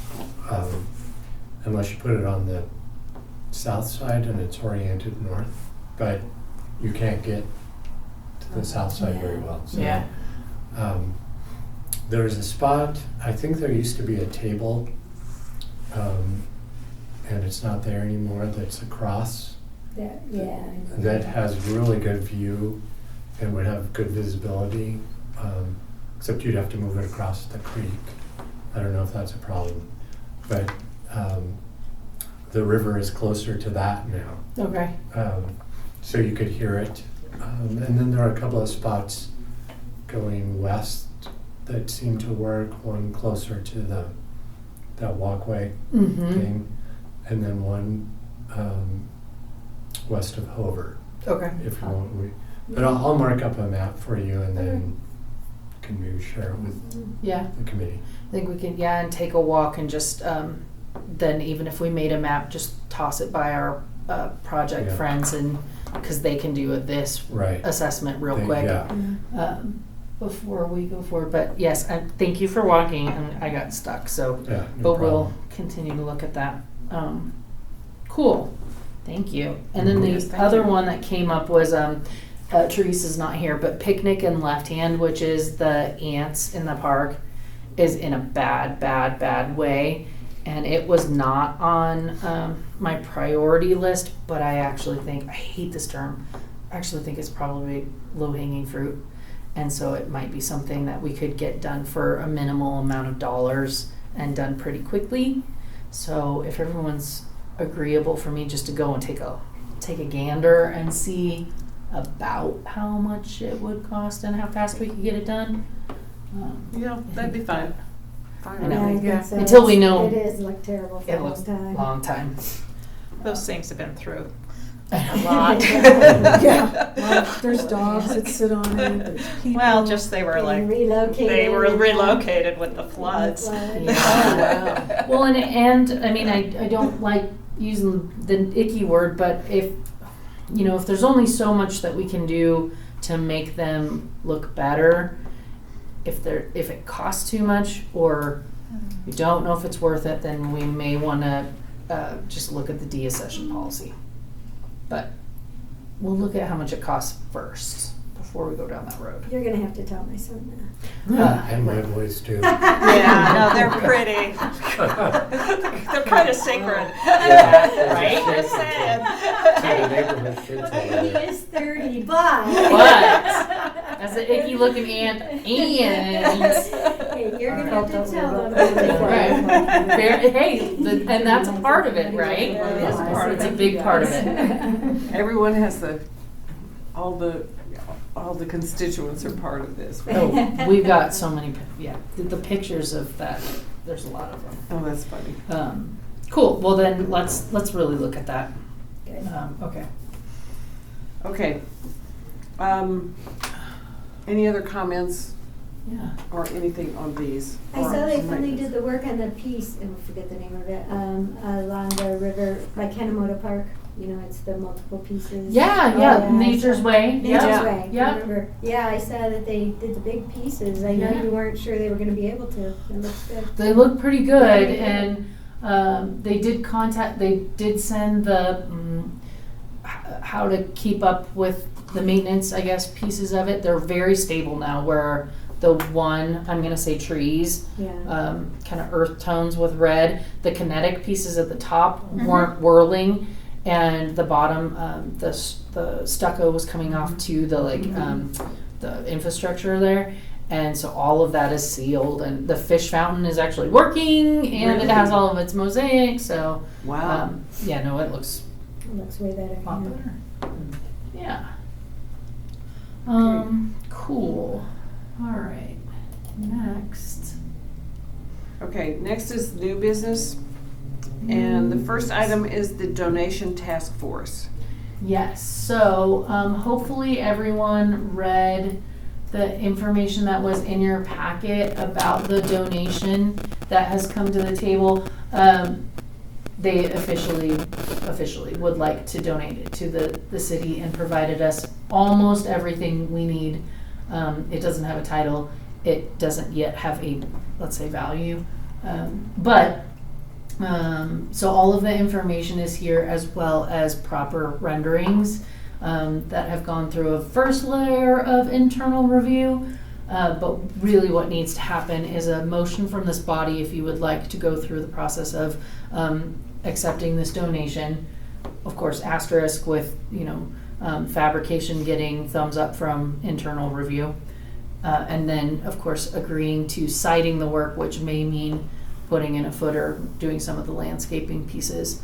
Speaker 4: unless you put it on the south side and it's oriented north, but you can't get to the south side very well. So,
Speaker 2: Yeah.
Speaker 4: there's a spot, I think there used to be a table, and it's not there anymore, that's across, that has really good view and would have good visibility, except you'd have to move it across the creek. I don't know if that's a problem, but the river is closer to that now,
Speaker 2: Okay.
Speaker 4: so you could hear it. And then there are a couple of spots going west that seem to work, one closer to that walkway thing, and then one west of Hover,
Speaker 2: Okay.
Speaker 4: if you want. But I'll mark up a map for you and then can maybe share it with
Speaker 2: Yeah.
Speaker 4: the committee.
Speaker 2: I think we can, and take a walk and just, then even if we made a map, just toss it by our project
Speaker 4: Yeah.
Speaker 2: friends and, because they can do this
Speaker 4: Right.
Speaker 2: assessment real
Speaker 4: They-
Speaker 2: quick
Speaker 4: Yeah,
Speaker 2: before we go forward. But yes, thank you for walking, and I got stuck, so,
Speaker 4: yeah, no
Speaker 2: but we'll
Speaker 4: problem.
Speaker 2: continue to look at that. Cool, thank you. And then
Speaker 1: Yes,
Speaker 2: the
Speaker 1: thank
Speaker 2: other
Speaker 1: you.
Speaker 2: one that came up was, Teresa's not here, but Picnic and Left Hand, which is the ants in the park, is in a bad way. And it was not on my priority list, but I hate this term, I actually think it's probably low-hanging fruit. And so it might be something that we could get done for a minimal amount of dollars and done pretty quickly. So if everyone's agreeable for me just to go and take a gander and see about how much it would cost and how fast we could get it done.
Speaker 1: Yeah, that'd be fine.
Speaker 2: I know.
Speaker 3: Yeah, I think
Speaker 7: Yeah.
Speaker 3: so.
Speaker 2: Until we know-
Speaker 3: It is look terrible for a
Speaker 2: It
Speaker 3: long
Speaker 2: looks
Speaker 3: time.
Speaker 2: long time.
Speaker 6: Those things have been through
Speaker 2: A
Speaker 6: a
Speaker 2: lot.
Speaker 6: lot.
Speaker 7: Yeah, well, there's dogs that sit on it, there's people.
Speaker 6: Well, just they were
Speaker 3: Being
Speaker 6: like,
Speaker 3: relocated.
Speaker 6: they were
Speaker 3: and,
Speaker 6: relocated with the floods.
Speaker 3: flood.
Speaker 2: Yeah. Well, and I mean, I don't like using the icky word, but if there's only so much that we can do to make them look better, if it costs too much or we don't know if it's worth it, then we may want to just look at the deaccession policy. But we'll look at how much it costs first before we go down that road.
Speaker 3: You're gonna have to tell my son that.
Speaker 4: And my boys too.
Speaker 6: Yeah, no, they're pretty. They're kind of sacred.
Speaker 2: Yeah,
Speaker 6: Right?
Speaker 2: right?
Speaker 6: Just saying.
Speaker 4: To the neighborhood kids over
Speaker 3: Okay, he
Speaker 4: there.
Speaker 3: is 30, but.
Speaker 2: As an icky looking aunt, and
Speaker 3: Hey, you're gonna have to tell him.
Speaker 2: Right. Hey, and that's a part of it, right?
Speaker 3: That is
Speaker 1: part of
Speaker 2: It's a
Speaker 1: it.
Speaker 2: big part of it.
Speaker 1: Everyone has all the constituents are part of this.
Speaker 2: Oh, we've got so many. Yeah, the pictures of that. There's a lot of them.
Speaker 1: Oh, that's funny.
Speaker 2: Cool. Well, then let's really look at that.
Speaker 3: Good.
Speaker 2: Okay.
Speaker 1: Okay. Any other comments
Speaker 2: Yeah.
Speaker 1: or anything on these?
Speaker 3: I
Speaker 1: Or
Speaker 3: saw they
Speaker 1: some
Speaker 3: finally
Speaker 1: maintenance?
Speaker 3: did the work on the piece, and I forget the name of it, along the river by Kanemoto Park. It's the multiple pieces.
Speaker 2: Yeah.
Speaker 3: Oh,
Speaker 2: Nature's
Speaker 3: so-
Speaker 2: Way.
Speaker 3: Nature's
Speaker 2: Yeah.
Speaker 3: Way.
Speaker 2: Yeah.
Speaker 3: Remember? Yeah, I saw that they did the big pieces. I know
Speaker 2: Yeah.
Speaker 3: you weren't sure they were going to be able to. It looks good.
Speaker 2: They look pretty good,
Speaker 3: Yeah.
Speaker 2: and they did send the how to keep up with the maintenance, I guess, pieces of it. They're very stable now, where the one, I'm going to say trees,
Speaker 3: Yeah.
Speaker 2: kind of earth tones with red. The kinetic pieces at the top weren't whirling, and the bottom, the stucco was coming off to the the infrastructure there. And so all of that is sealed, and the fish fountain is actually working, and it has all of its mosaic. So,
Speaker 1: Wow.
Speaker 2: it looks
Speaker 3: It looks way better.
Speaker 2: a lot
Speaker 3: yeah.
Speaker 2: better. Yeah. Cool. All right. Next.
Speaker 1: Okay, next is new business. And the first item is the donation task force.
Speaker 2: Yes. So hopefully everyone read the information that was in your packet about the donation that has come to the table. They officially would like to donate it to the city and provided us almost everything we need. It doesn't have a title. It doesn't yet have a, let's say, value. So all of the information is here, as well as proper renderings that have gone through a first layer of internal review. But really what needs to happen is a motion from this body if you would like to go through the process of accepting this donation. Of course, asterisk with, fabrication getting thumbs up from internal review. And then, of course, agreeing to citing the work, which may mean putting in a footer, doing some of the landscaping pieces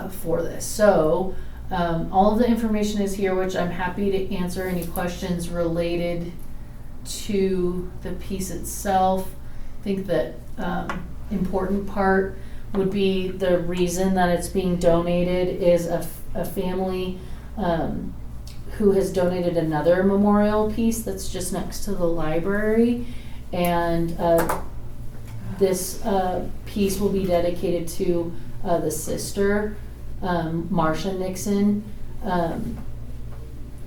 Speaker 2: for this. So all of the information is here, which I'm happy to answer any questions related to the piece itself. I think that important part would be the reason that it's being donated is a family who has donated another memorial piece that's just next to the library, and this piece will be dedicated to the sister, Marcia Nixon, and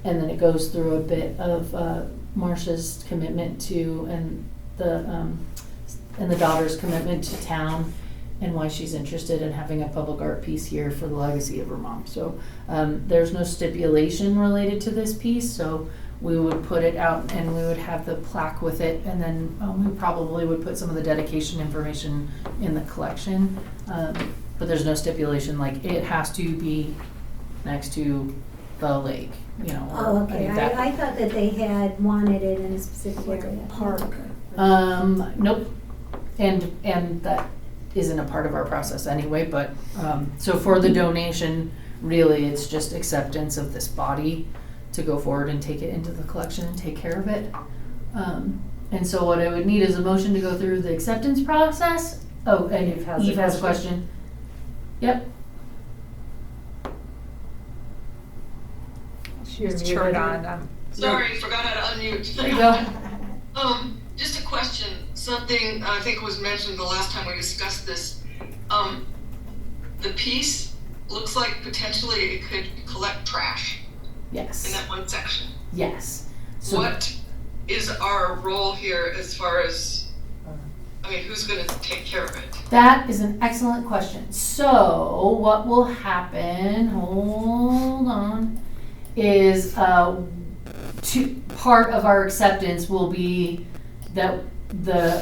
Speaker 2: then it goes through a bit of Marcia's commitment to and the daughter's commitment to town, and why she's interested in having a public art piece here for the legacy of her mom. So there's no stipulation related to this piece, so we would put it out and we would have the plaque with it, and then we probably would put some of the dedication information in the collection. But there's no stipulation, like it has to be next to the lake, you know. or
Speaker 3: Oh, okay,
Speaker 2: any of that.
Speaker 3: I thought that they had wanted it in a specific
Speaker 7: Like a
Speaker 3: area.
Speaker 7: park.
Speaker 2: Nope, and that isn't a part of our process anyway, but, so for the donation, really, it's just acceptance of this body to go forward and take it into the collection and take care of it. And so what I would need is a motion to go through the acceptance process. Oh, and
Speaker 6: Eve has a
Speaker 2: Eve has a question. Yep,
Speaker 6: She's turned on.
Speaker 8: Sorry, forgot how to unmute.
Speaker 2: there you go.
Speaker 8: Just a question, something I think was mentioned the last time we discussed this. The piece looks like potentially it could collect trash in
Speaker 2: Yes,
Speaker 8: that one section.
Speaker 2: yes. So
Speaker 8: What is our role here as far as, I mean, who's gonna take care of it?
Speaker 2: that is an excellent question. So what will happen, hold on, is part of our acceptance will be that the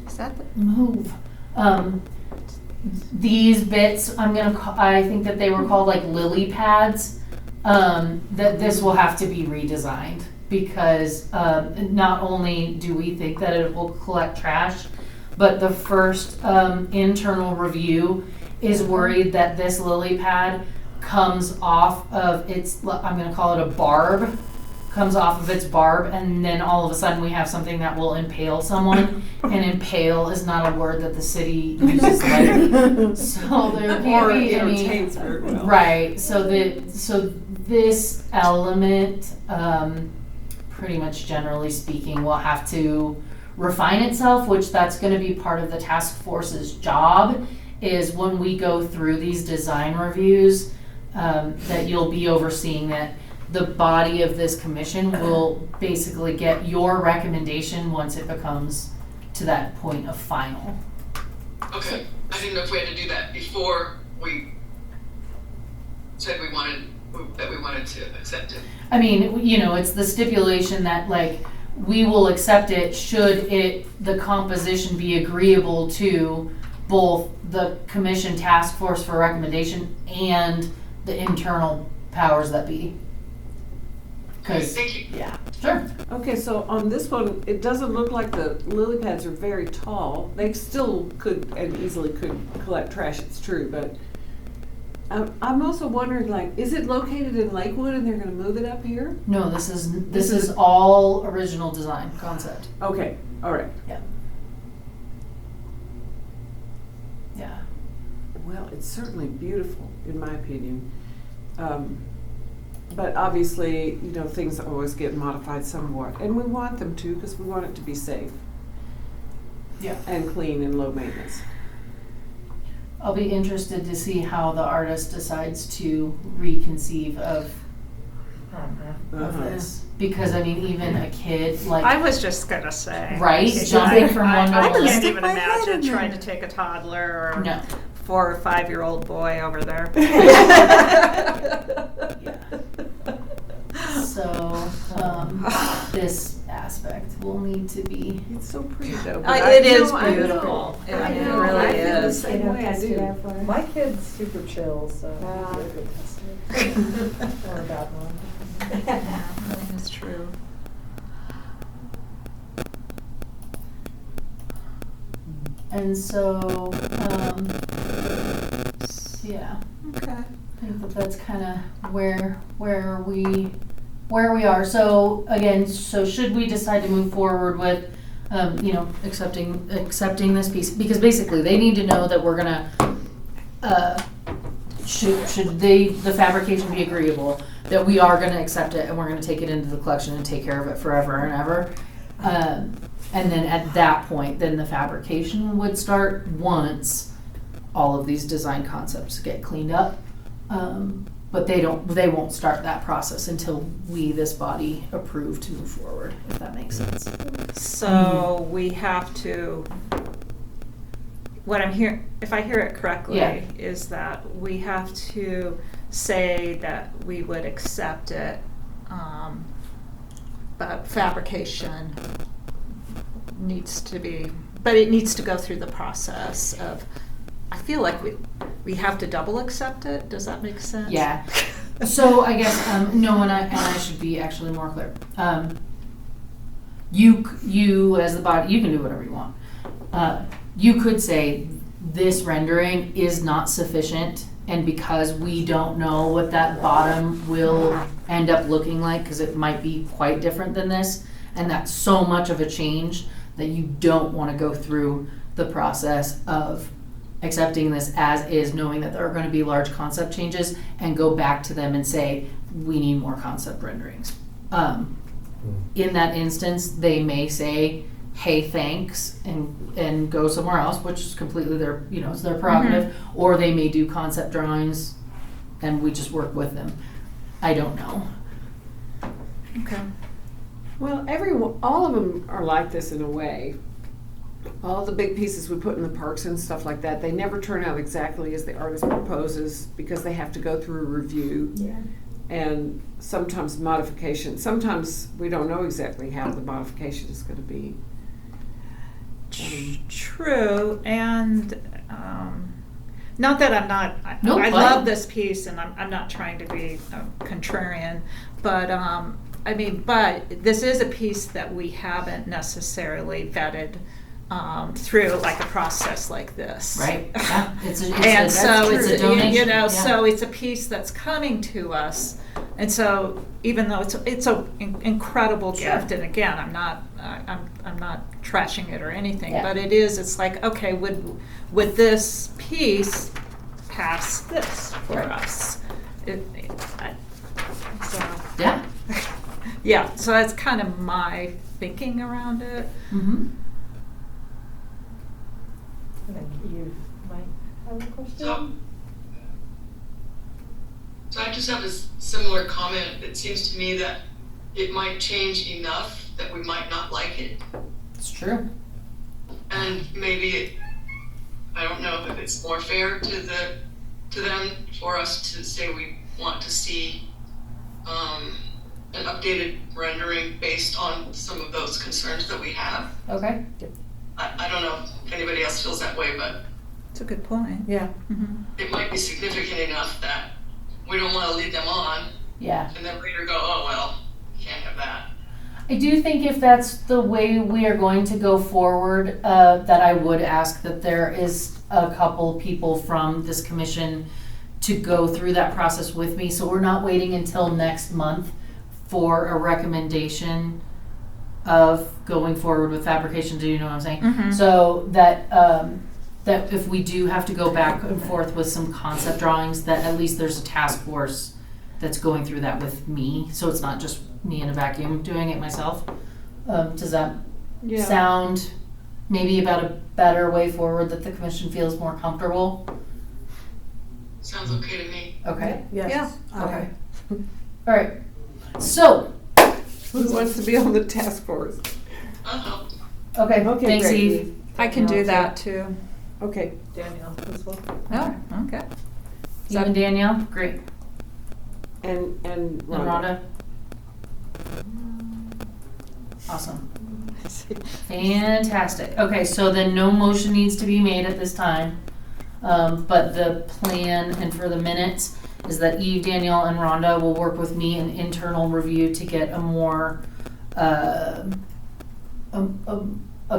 Speaker 6: Is that the?
Speaker 2: move these bits, I think that they were called like lily pads, that this will have to be redesigned because not only do we think that it will collect trash, but the first internal review is worried that this lily pad comes off of its, I'm gonna call it a barb, comes off of its barb, and then all of a sudden we have something that will impale someone, and impale is not a word that the city uses lightly. So there can't
Speaker 1: Or
Speaker 2: be any,
Speaker 1: entertains very well.
Speaker 2: right, so this element, pretty much generally speaking, will have to refine itself, which that's gonna be part of the task force's job, is when we go through these design reviews, that you'll be overseeing that the body of this commission will basically get your recommendation once it becomes to that point of final.
Speaker 8: Okay, I didn't know if we had to do that before we said that we wanted to accept it.
Speaker 2: I mean, you know, it's the stipulation that like, we will accept it should the composition be agreeable to both the commission task force for recommendation and the internal powers that be.
Speaker 8: Okay,
Speaker 2: 'Cause-
Speaker 8: thank you.
Speaker 2: yeah, sure.
Speaker 1: Okay, so on this one, it doesn't look like the lily pads are very tall. They still could and easily could collect trash, it's true, but I'm also wondering, like, is it located in Lakewood and they're gonna move it up here?
Speaker 2: No, this is all original design concept.
Speaker 1: Okay, all right.
Speaker 2: Yeah.
Speaker 1: Well, it's certainly beautiful, in my opinion. But obviously, you know, things always get modified somewhat, and we want them to, because we want it to be safe.
Speaker 2: Yeah.
Speaker 1: And clean and low maintenance.
Speaker 2: I'll be interested to see how the artist decides to reconceive of this. Because I mean, even a kid, like,
Speaker 6: I was just gonna say.
Speaker 2: Right?
Speaker 6: It's
Speaker 2: Jumping
Speaker 6: just-
Speaker 2: from one to
Speaker 6: I
Speaker 2: one.
Speaker 6: can't
Speaker 5: Stick
Speaker 6: even
Speaker 5: my head
Speaker 6: imagine
Speaker 5: in
Speaker 6: trying to
Speaker 5: there.
Speaker 6: take a toddler or
Speaker 2: no.
Speaker 6: 4 or 5-year-old boy over there.
Speaker 2: So, this aspect will need to be.
Speaker 1: It's so pretty though.
Speaker 6: It is
Speaker 1: I know.
Speaker 6: beautiful. It
Speaker 1: I
Speaker 6: really
Speaker 1: know, I feel the
Speaker 6: is.
Speaker 1: same
Speaker 3: They don't
Speaker 1: way I
Speaker 3: test it
Speaker 1: do.
Speaker 3: out for it.
Speaker 9: My kid's super chill, so
Speaker 3: Ah.
Speaker 9: they're a good tester. Or a bad one.
Speaker 5: That is true.
Speaker 2: And so, yeah.
Speaker 5: Okay.
Speaker 2: I think that that's kind of where we are. So again, so should we decide to move forward with, you know, accepting this piece, because basically they need to know that we're gonna, should the fabrication be agreeable, that we are gonna accept it and we're gonna take it into the collection and take care of it forever and ever. And then at that point, then the fabrication would start once all of these design concepts get cleaned up. But they won't start that process until we, this body, approve to move forward, if that makes sense.
Speaker 6: So we have to, what I'm hearing, if I hear it correctly,
Speaker 2: Yeah.
Speaker 6: is that we have to say that we would accept it
Speaker 5: But fabrication needs to be, but it needs to go through the process of, I feel like we have to double accept it. Does that make sense?
Speaker 2: Yeah. So I guess, no, and I should be actually more clear. You as the body, you can do whatever you want. You could say this rendering is not sufficient, and because we don't know what that bottom will end up looking like, because it might be quite different than this, and that's so much of a change that you don't want to go through the process of accepting this as is, knowing that there are going to be large concept changes, and go back to them and say, we need more concept renderings. In that instance, they may say, hey, thanks, and go somewhere else, which is completely their, it's their prerogative, or they may do concept drawings and we just work with them. I don't know.
Speaker 5: Okay.
Speaker 1: Well, all of them are like this in a way. All the big pieces we put in the parks and stuff like that, they never turn out exactly as the artist proposes because they have to go through a review.
Speaker 3: Yeah.
Speaker 1: And sometimes modification. Sometimes we don't know exactly how the modification is going to be.
Speaker 5: True, and not that I'm not.
Speaker 2: Nope,
Speaker 5: I
Speaker 2: fine.
Speaker 5: love this piece, and I'm not trying to be contrarian, but but this is a piece that we haven't necessarily vetted through like a process like this,
Speaker 2: Right? Yeah. It's a donation.
Speaker 5: So it's a piece that's coming to us, and so even though it's an incredible gift, and again, I'm not trashing it or anything,
Speaker 2: Yeah.
Speaker 5: but it's like, okay, would this piece pass this for
Speaker 2: Right.
Speaker 5: us?
Speaker 2: Yeah.
Speaker 5: Yeah, so that's kind of my thinking around it.
Speaker 2: Mm-hmm.
Speaker 9: I think you might have a question.
Speaker 8: So I just have a similar comment. It seems to me that it might change enough that we might not like it.
Speaker 2: It's true.
Speaker 8: And maybe I don't know if it's more fair to them for us to say we want to see an updated rendering based on some of those concerns that we have.
Speaker 2: Okay.
Speaker 8: I don't know if anybody else feels that way, but
Speaker 5: It's a good point.
Speaker 7: Yeah.
Speaker 5: Mm-hmm.
Speaker 8: it might be significant enough that we don't want to lead them on
Speaker 2: Yeah.
Speaker 8: and then later go, oh, well, can't have that.
Speaker 2: I do think if that's the way we are going to go forward, that I would ask that there is a couple people from this commission to go through that process with me. So we're not waiting until next month for a recommendation of going forward with fabrication. Do you know what I'm saying?
Speaker 5: Mhm.
Speaker 2: So that that if we do have to go back and forth with some concept drawings, that at least there's a task force that's going through that with me. So it's not just me in a vacuum doing it myself. Does that sound maybe about a better way forward that the commission feels more comfortable?
Speaker 8: Sounds okay to me.
Speaker 2: Okay.
Speaker 7: Yes.
Speaker 2: Okay. All right. So,
Speaker 1: Who wants to be on the task force?
Speaker 8: Uh-huh.
Speaker 2: okay.
Speaker 1: Okay,
Speaker 2: Thanks,
Speaker 1: great.
Speaker 2: Eve.
Speaker 5: I can do that too.
Speaker 1: Okay.
Speaker 9: Danielle as well.
Speaker 5: Oh, okay.
Speaker 2: You and Danielle? Great.
Speaker 1: And
Speaker 2: And Rhonda? Awesome. Fantastic. Okay, so then no motion needs to be made at this time. But the plan and for the minutes is that Eve, Danielle, and Rhonda will work with me in internal review to get a more, a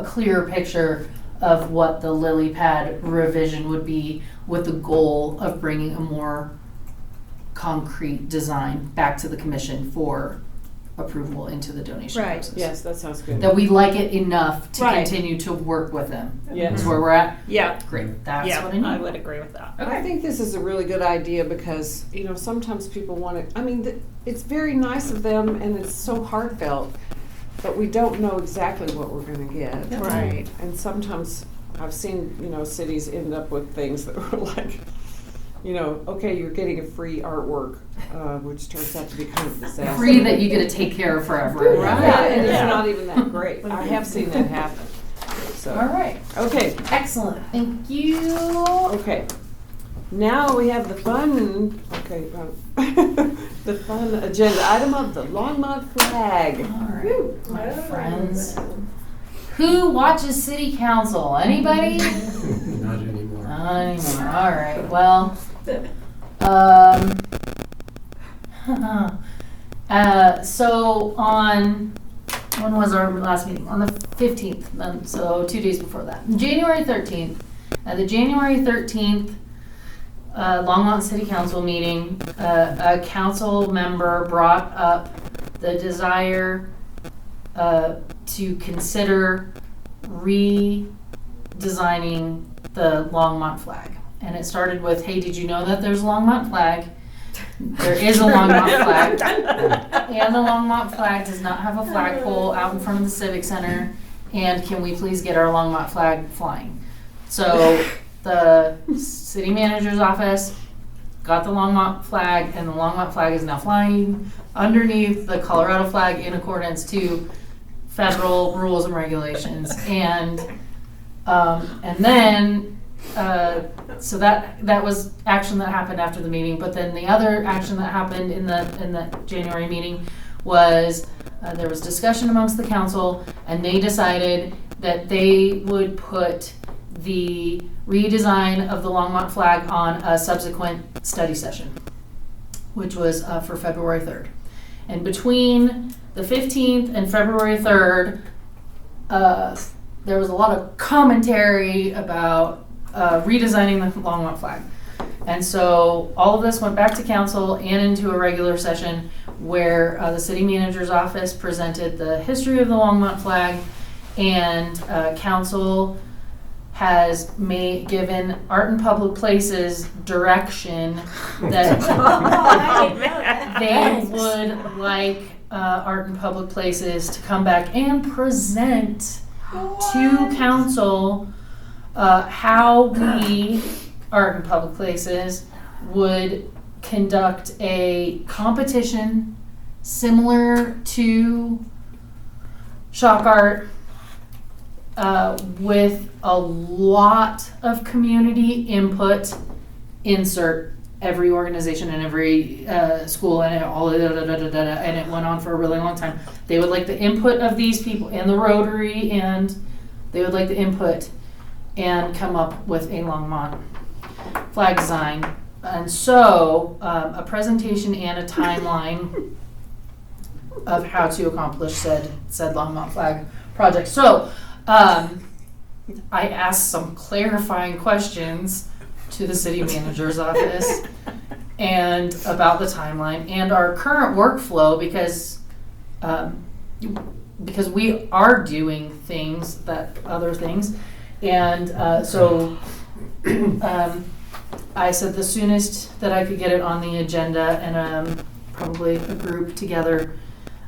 Speaker 2: clearer picture of what the lily pad revision would be, with the goal of bringing a more concrete design back to the commission for approval into the donation
Speaker 5: Right.
Speaker 2: process.
Speaker 1: yes, that sounds good.
Speaker 2: That we like it enough to
Speaker 5: Right.
Speaker 2: continue to work with them.
Speaker 1: Yes.
Speaker 2: Is where we're at?
Speaker 5: Yeah.
Speaker 2: Great, that's
Speaker 5: Yeah,
Speaker 2: what I need.
Speaker 5: I would agree with that.
Speaker 1: I think this is a really good idea because, sometimes people want to, it's very nice of them and it's so heartfelt, but we don't know exactly what we're going to get.
Speaker 5: Right.
Speaker 1: And sometimes I've seen, cities end up with things that were like, okay, you're getting a free artwork, which turns out to be kind of a disaster.
Speaker 2: Free that you get to take care of forever.
Speaker 1: Yeah, and it's
Speaker 5: Yeah.
Speaker 1: not even that great. I have seen that happen. So,
Speaker 2: All right,
Speaker 1: okay,
Speaker 2: excellent, thank you.
Speaker 1: okay. Now we have the fun, the fun agenda item of the Longmont flag.
Speaker 2: All right, my friends. Who watches city council? Anybody?
Speaker 4: Not anymore.
Speaker 2: Not anymore. All right. Well, so on, when was our last meeting? On the 15th, so 2 days before that. January 13th. At the January 13th Longmont City Council meeting, a council member brought up the desire to consider redesigning the Longmont flag. And it started with, hey, did you know that there's a Longmont flag? There is a Longmont flag. And the Longmont flag does not have a flagpole out in front of the Civic Center. And can we please get our Longmont flag flying? So the city manager's office got the Longmont flag, and the Longmont flag is now flying underneath the Colorado flag in accordance to federal rules and regulations. And then so that was action that happened after the meeting. But then the other action that happened in the January meeting was there was discussion amongst the council, and they decided that they would put the redesign of the Longmont flag on a subsequent study session, which was for February 3rd. And between the 15th and February 3rd, there was a lot of commentary about redesigning the Longmont flag. And so all of this went back to council and into a regular session where the city manager's office presented the history of the Longmont flag, and council has given Art and Public Places direction that they would like Art and Public Places to come back and present to council how we, Art and Public Places, would conduct a competition similar to Shock Art, with a lot of community input. Insert every organization and every school and and it went on for a really long time. They would like the input of these people and the Rotary, and they would like the input and come up with a Longmont flag design. And so a presentation and a timeline of how to accomplish said Longmont flag project. So I asked some clarifying questions to the city manager's office and about the timeline and our current workflow, because we are doing other things. And so I said the soonest that I could get it on the agenda and probably a group together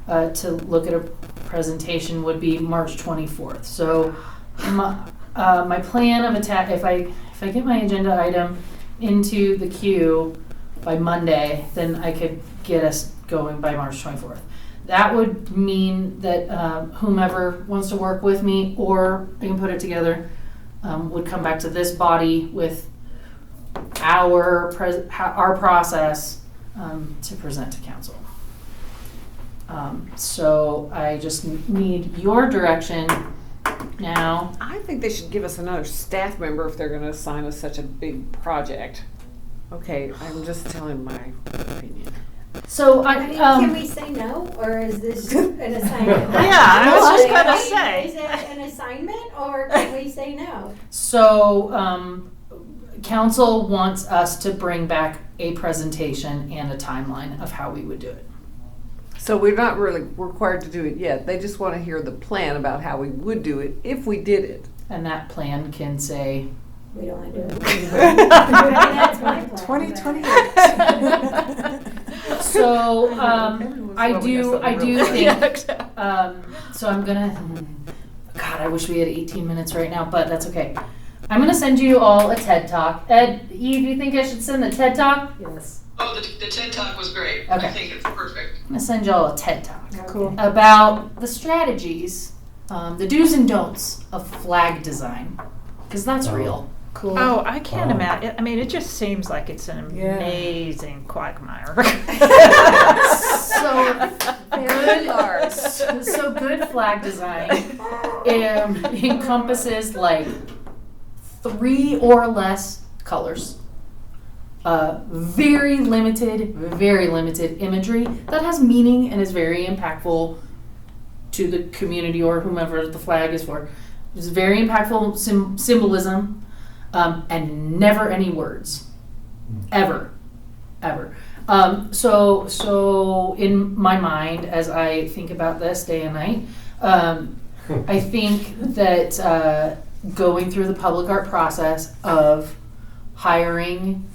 Speaker 2: to look at a presentation would be March 24th. So my plan of attack, if I get my agenda item into the queue by Monday, then I could get us going by March 24th. That would mean that whomever wants to work with me or we can put it together would come back to this body with our process to present to council. So I just need your direction now.
Speaker 1: I think they should give us another staff member if they're going to assign us such a big project. Okay, I'm just telling my opinion.
Speaker 2: So
Speaker 3: can we say no, or is this an assignment?
Speaker 5: Yeah, I was just gonna say.
Speaker 3: Is it an assignment, or can we say no?
Speaker 2: So council wants us to bring back a presentation and a timeline of how we would do it.
Speaker 1: So we're not really required to do it yet. They just want to hear the plan about how we would do it if we did it.
Speaker 2: And that plan can say,
Speaker 3: We don't want to do it. That's my plan.
Speaker 7: 2028.
Speaker 2: so I do think, so I'm gonna, God, I wish we had 18 minutes right now, but that's okay. I'm gonna send you all a TED Talk. Ed, Eve, you think I should send the TED Talk?
Speaker 3: Yes.
Speaker 8: Oh, the TED Talk was great.
Speaker 2: Okay.
Speaker 8: I think it's perfect.
Speaker 2: I'm gonna send y'all a TED Talk
Speaker 7: Cool.
Speaker 2: about the strategies, the do's and don'ts of flag design, because that's real.
Speaker 7: cool.
Speaker 5: Oh, I can't
Speaker 4: Wow.
Speaker 5: imagine. I mean, it just seems like it's an
Speaker 7: Yeah.
Speaker 5: amazing quagmire.
Speaker 2: So good flag design encompasses like 3 or less colors. Very limited imagery that has meaning and is very impactful to the community or whomever the flag is for. It's very impactful symbolism, and never any words, ever. So in my mind, as I think about this day and night, I think that going through the public art process of hiring,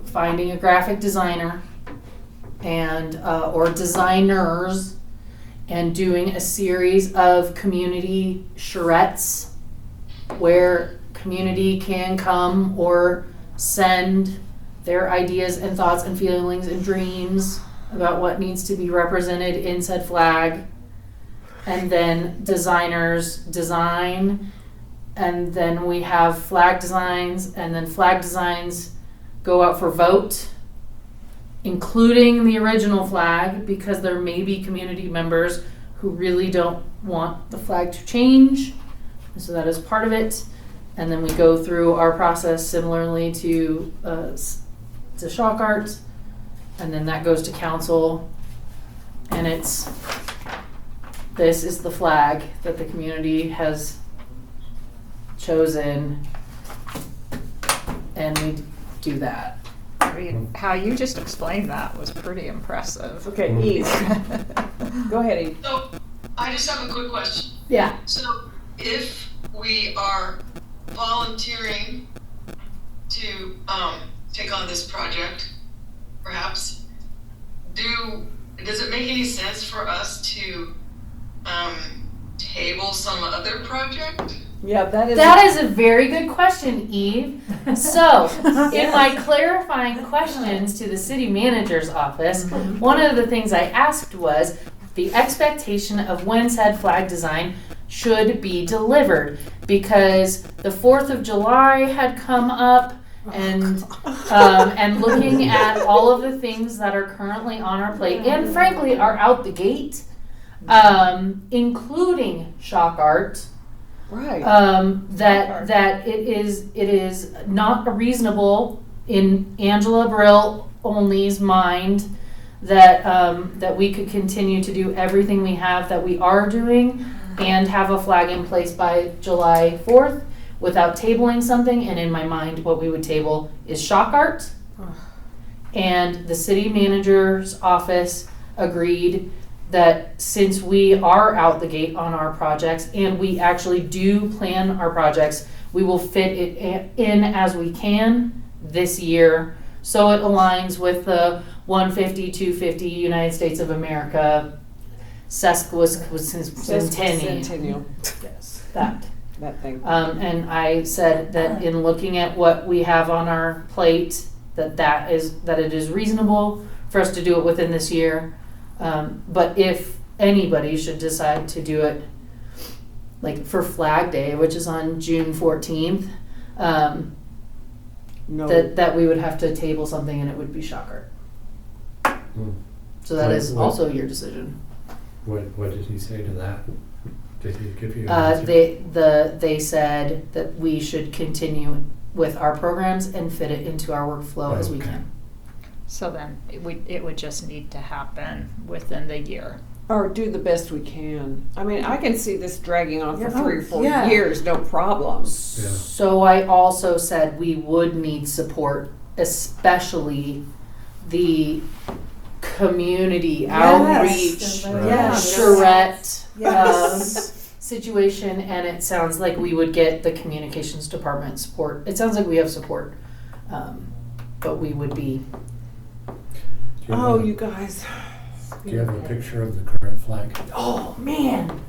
Speaker 2: finding a graphic designer and or designers, and doing a series of community charrettes where community can come or send their ideas and thoughts and feelings and dreams about what needs to be represented in said flag, and then designers design, and then we have flag designs, and then flag designs go out for vote, including the original flag, because there may be community members who really don't want the flag to change, and so that is part of it. And then we go through our process similarly to shock art, and then that goes to council, and this is the flag that the community has chosen, and we do that.
Speaker 5: I mean, how you just explained that was pretty impressive.
Speaker 1: Okay, Eve. Go ahead, Eve.
Speaker 8: So I just have a quick question.
Speaker 2: Yeah.
Speaker 8: So if we are volunteering to take on this project, perhaps, does it make any sense for us to table some other project?
Speaker 1: Yeah,
Speaker 2: That is a very good question, Eve. So, in my clarifying questions to the city manager's office, one of the things I asked was the expectation of when said flag design should be delivered, because the 4th of July had come up, and looking at all of the things that are currently on our plate and frankly are out the gate, including shock art.
Speaker 1: right.
Speaker 2: That it is not reasonable in Angela Brill only's mind that we could continue to do everything we have that we are doing and have a flag in place by July 4th without tabling something. And in my mind, what we would table is shock art. And the city manager's office agreed that since we are out the gate on our projects and we actually do plan our projects, we will fit it in as we can this year, so it aligns with the 150, 250 United States of America sesquicentennial.
Speaker 1: Yes,
Speaker 2: That.
Speaker 1: that thing.
Speaker 2: And I said that in looking at what we have on our plate, that it is reasonable for us to do it within this year. But if anybody should decide to do it, like for Flag Day, which is on June 14th,
Speaker 1: No.
Speaker 2: that we would have to table something and it would be shocker. So that is also your decision.
Speaker 4: What did he say to that? Did he give you an answer?
Speaker 2: They said that we should continue with our programs and fit it into our workflow as we
Speaker 4: Okay.
Speaker 2: can.
Speaker 5: So then it would just need to happen within the year.
Speaker 1: Or do the best we can. I mean, I can see this dragging on for
Speaker 7: Yeah,
Speaker 1: 3 or 4
Speaker 7: yeah.
Speaker 1: years, no problem.
Speaker 4: Yeah.
Speaker 2: So I also said we would need support, especially the community outreach,
Speaker 4: Right.
Speaker 7: Yes.
Speaker 2: charrette
Speaker 7: Yes.
Speaker 2: situation, and it sounds like we would get the communications department support. It sounds like we have support, but we would be.
Speaker 4: Do you
Speaker 1: Oh,
Speaker 4: have-
Speaker 1: you guys.
Speaker 4: Do you have a picture of the current flag?
Speaker 2: Oh man,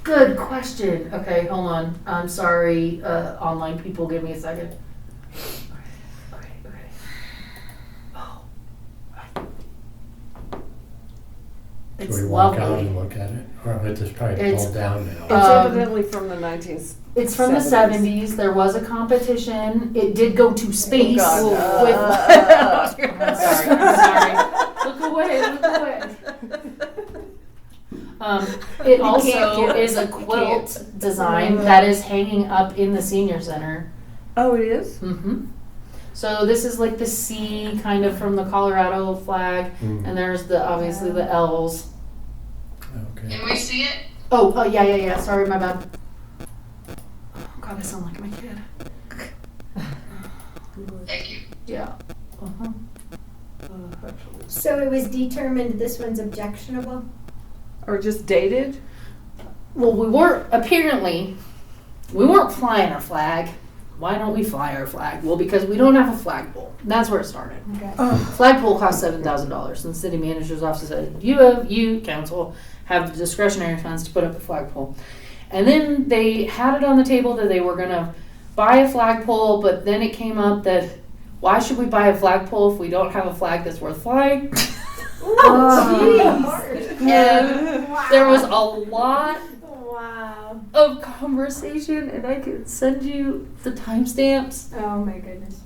Speaker 2: good question. Okay, hold on. I'm sorry, online people. Give me a second. Okay. Oh,
Speaker 4: Should
Speaker 2: it's
Speaker 4: we walk out
Speaker 2: lovely.
Speaker 4: and look at it? Or it's probably
Speaker 2: It's-
Speaker 4: pulled down now.
Speaker 1: It's evidently from the 19th.
Speaker 2: It's from the 70s. There was a competition. It did go to space.
Speaker 1: God.
Speaker 2: With I'm sorry. Look away. It also is a quilt design that is hanging up in the senior center.
Speaker 1: Oh, it is?
Speaker 2: Mm-hmm. So this is like the C kind of from the Colorado flag, and there's obviously the L's.
Speaker 4: Okay.
Speaker 8: Can we see it?
Speaker 2: Oh, yeah. Sorry, my bad. Oh God, I sound like my kid.
Speaker 8: Thank you.
Speaker 2: Yeah. Uh-huh.
Speaker 3: So it was determined this one's objectionable?
Speaker 1: Or just dated?
Speaker 2: Well, we weren't flying our flag. Why don't we fly our flag? Well, because we don't have a flagpole. That's where it started.
Speaker 3: Okay.
Speaker 2: Flagpole costs $7,000, and the city manager's office said, you council have the discretionary funds to put up a flagpole. And then they had it on the table that they were gonna buy a flagpole, but then it came up that why should we buy a flagpole if we don't have a flag that's worth flying? And there was a lot
Speaker 3: Wow.
Speaker 2: of conversation, and I can send you the timestamps.
Speaker 3: Oh my goodness.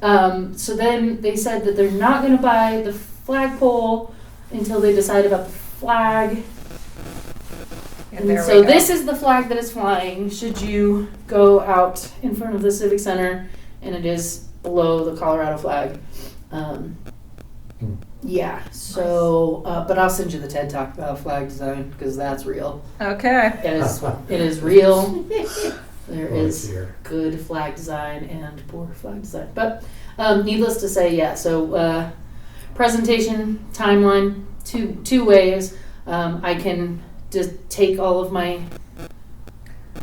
Speaker 2: So then they said that they're not going to buy the flagpole until they decide about the flag. And
Speaker 5: there
Speaker 2: so
Speaker 5: we go.
Speaker 2: this is the flag that is flying should you go out in front of the Civic Center, and it is below the Colorado flag. Yeah, so, but I'll send you the TED Talk about flag design, because that's real.
Speaker 5: Okay.
Speaker 2: It is real. There
Speaker 4: Oh,
Speaker 2: is
Speaker 4: dear.
Speaker 2: good flag design and poor flag design. But needless to say, yeah, so presentation, timeline, two ways. I can just take all of my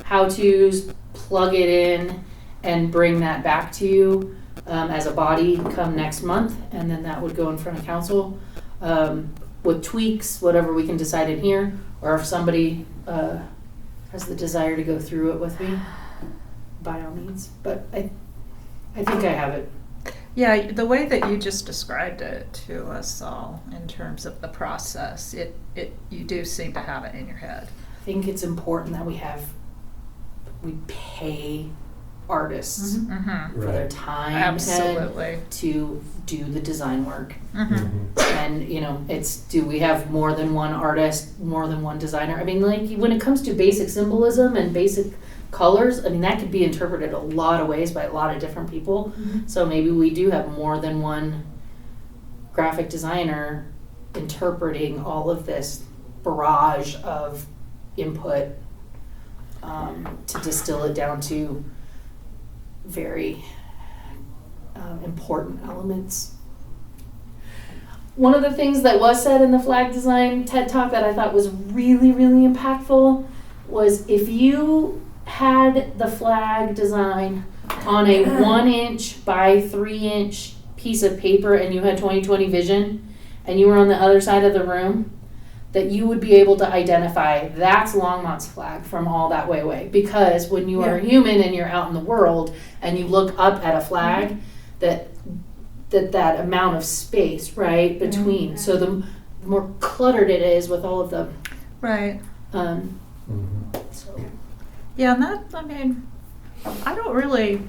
Speaker 2: how-tos, plug it in, and bring that back to you as a body come next month, and then that would go in front of council with tweaks, whatever we can decide in here, or if somebody has the desire to go through it with me, by all means. But I think I have it.
Speaker 5: Yeah, the way that you just described it to us all in terms of the process, you do seem to have it in your head.
Speaker 2: I think it's important that we pay artists
Speaker 5: Mm-hmm.
Speaker 2: for their
Speaker 4: Right.
Speaker 2: time
Speaker 5: Absolutely.
Speaker 2: and to do the design work.
Speaker 5: Mm-hmm.
Speaker 2: And do we have more than one artist, more than one designer? I mean, like when it comes to basic symbolism and basic colors, I mean, that could be interpreted a lot of ways by a lot of different people. So maybe we do have more than one graphic designer interpreting all of this barrage of input to distill it down to very important elements. One of the things that was said in the flag design TED Talk that I thought was really, really impactful was if you had the flag design on a 1-inch by 3-inch piece of paper and you had 20/20 vision and you were on the other side of the room, that you would be able to identify that's Longmont's flag from all that way away. Because when you are a human and you're out in the world and you look up at a flag, that amount of space, right, between. So the more cluttered it is with all of the
Speaker 5: Right.
Speaker 2: so.
Speaker 5: Yeah, and I don't really,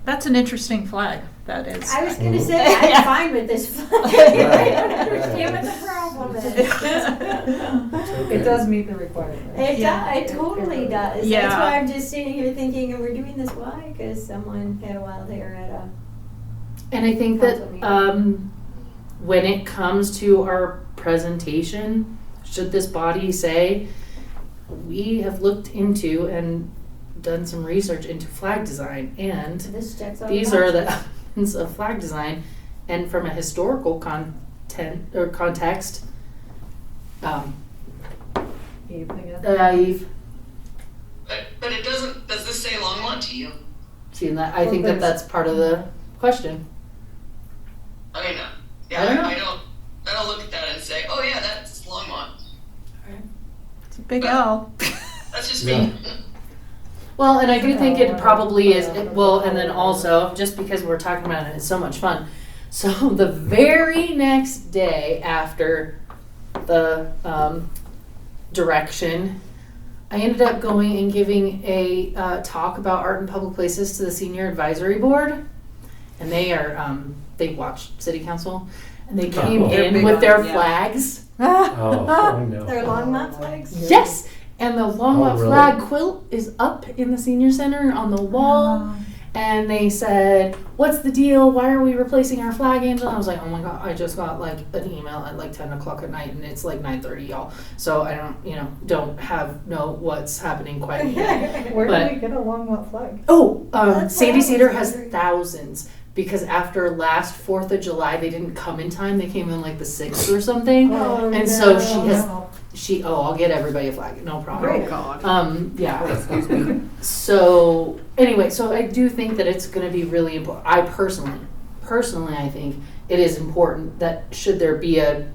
Speaker 5: that's an interesting flag. That is.
Speaker 3: I was gonna say, I'm fine with this flag. I don't understand what the problem is.
Speaker 9: It does meet the requirement.
Speaker 3: It totally does.
Speaker 5: Yeah.
Speaker 3: That's why I'm just sitting here thinking, and we're doing this, why? Because someone had a wild hair at a.
Speaker 2: And I think that when it comes to our presentation, should this body say, we have looked into and done some research into flag design, and
Speaker 3: This checks all
Speaker 2: these
Speaker 3: the
Speaker 2: are the
Speaker 3: boxes.
Speaker 2: elements of flag design, and from a historical content or context, Eve,
Speaker 8: But it doesn't, does this say Longmont to you?
Speaker 2: see, and I think that's part of the question.
Speaker 8: I mean,
Speaker 2: I don't know.
Speaker 8: I don't look at that and say, oh yeah, that's Longmont.
Speaker 5: It's a big L.
Speaker 8: That's just
Speaker 4: Yeah.
Speaker 8: me.
Speaker 2: Well, and I do think it probably is, and then also, just because we're talking about it, it's so much fun. So the very next day after the direction, I ended up going and giving a talk about art in public places to the senior advisory board, and they watched city council, and they came
Speaker 4: Oh.
Speaker 1: They're
Speaker 2: in
Speaker 1: big
Speaker 2: with
Speaker 1: on-
Speaker 2: their
Speaker 1: yeah.
Speaker 2: flags.
Speaker 4: Oh, no.
Speaker 3: Their Longmont flags?
Speaker 2: Yes, and the Longmont
Speaker 4: Oh, really?
Speaker 2: flag quilt is up in the senior center on the wall. And they said, "What's the deal? Why are we replacing our flag, Angela?" I was like, "Oh my god, I just got like an email at like 10 o'clock at night, and it's like 9:30, y'all. So I don't know what's happening quite yet."
Speaker 9: Where
Speaker 2: But-
Speaker 9: did we get a Longmont flag?
Speaker 2: Oh,
Speaker 3: That's
Speaker 2: Sandy
Speaker 3: what I
Speaker 2: Cedar
Speaker 3: was
Speaker 2: has
Speaker 3: wondering.
Speaker 2: thousands because after last 4th of July, they didn't come in time. They came in like the 6th or something.
Speaker 3: Oh,
Speaker 2: And so
Speaker 3: no.
Speaker 2: she has, I'll get everybody a flag, no problem.
Speaker 1: Oh, God.
Speaker 2: Yeah. So anyway, so I do think that it's going to be really important. I personally, I think it is important that should there be a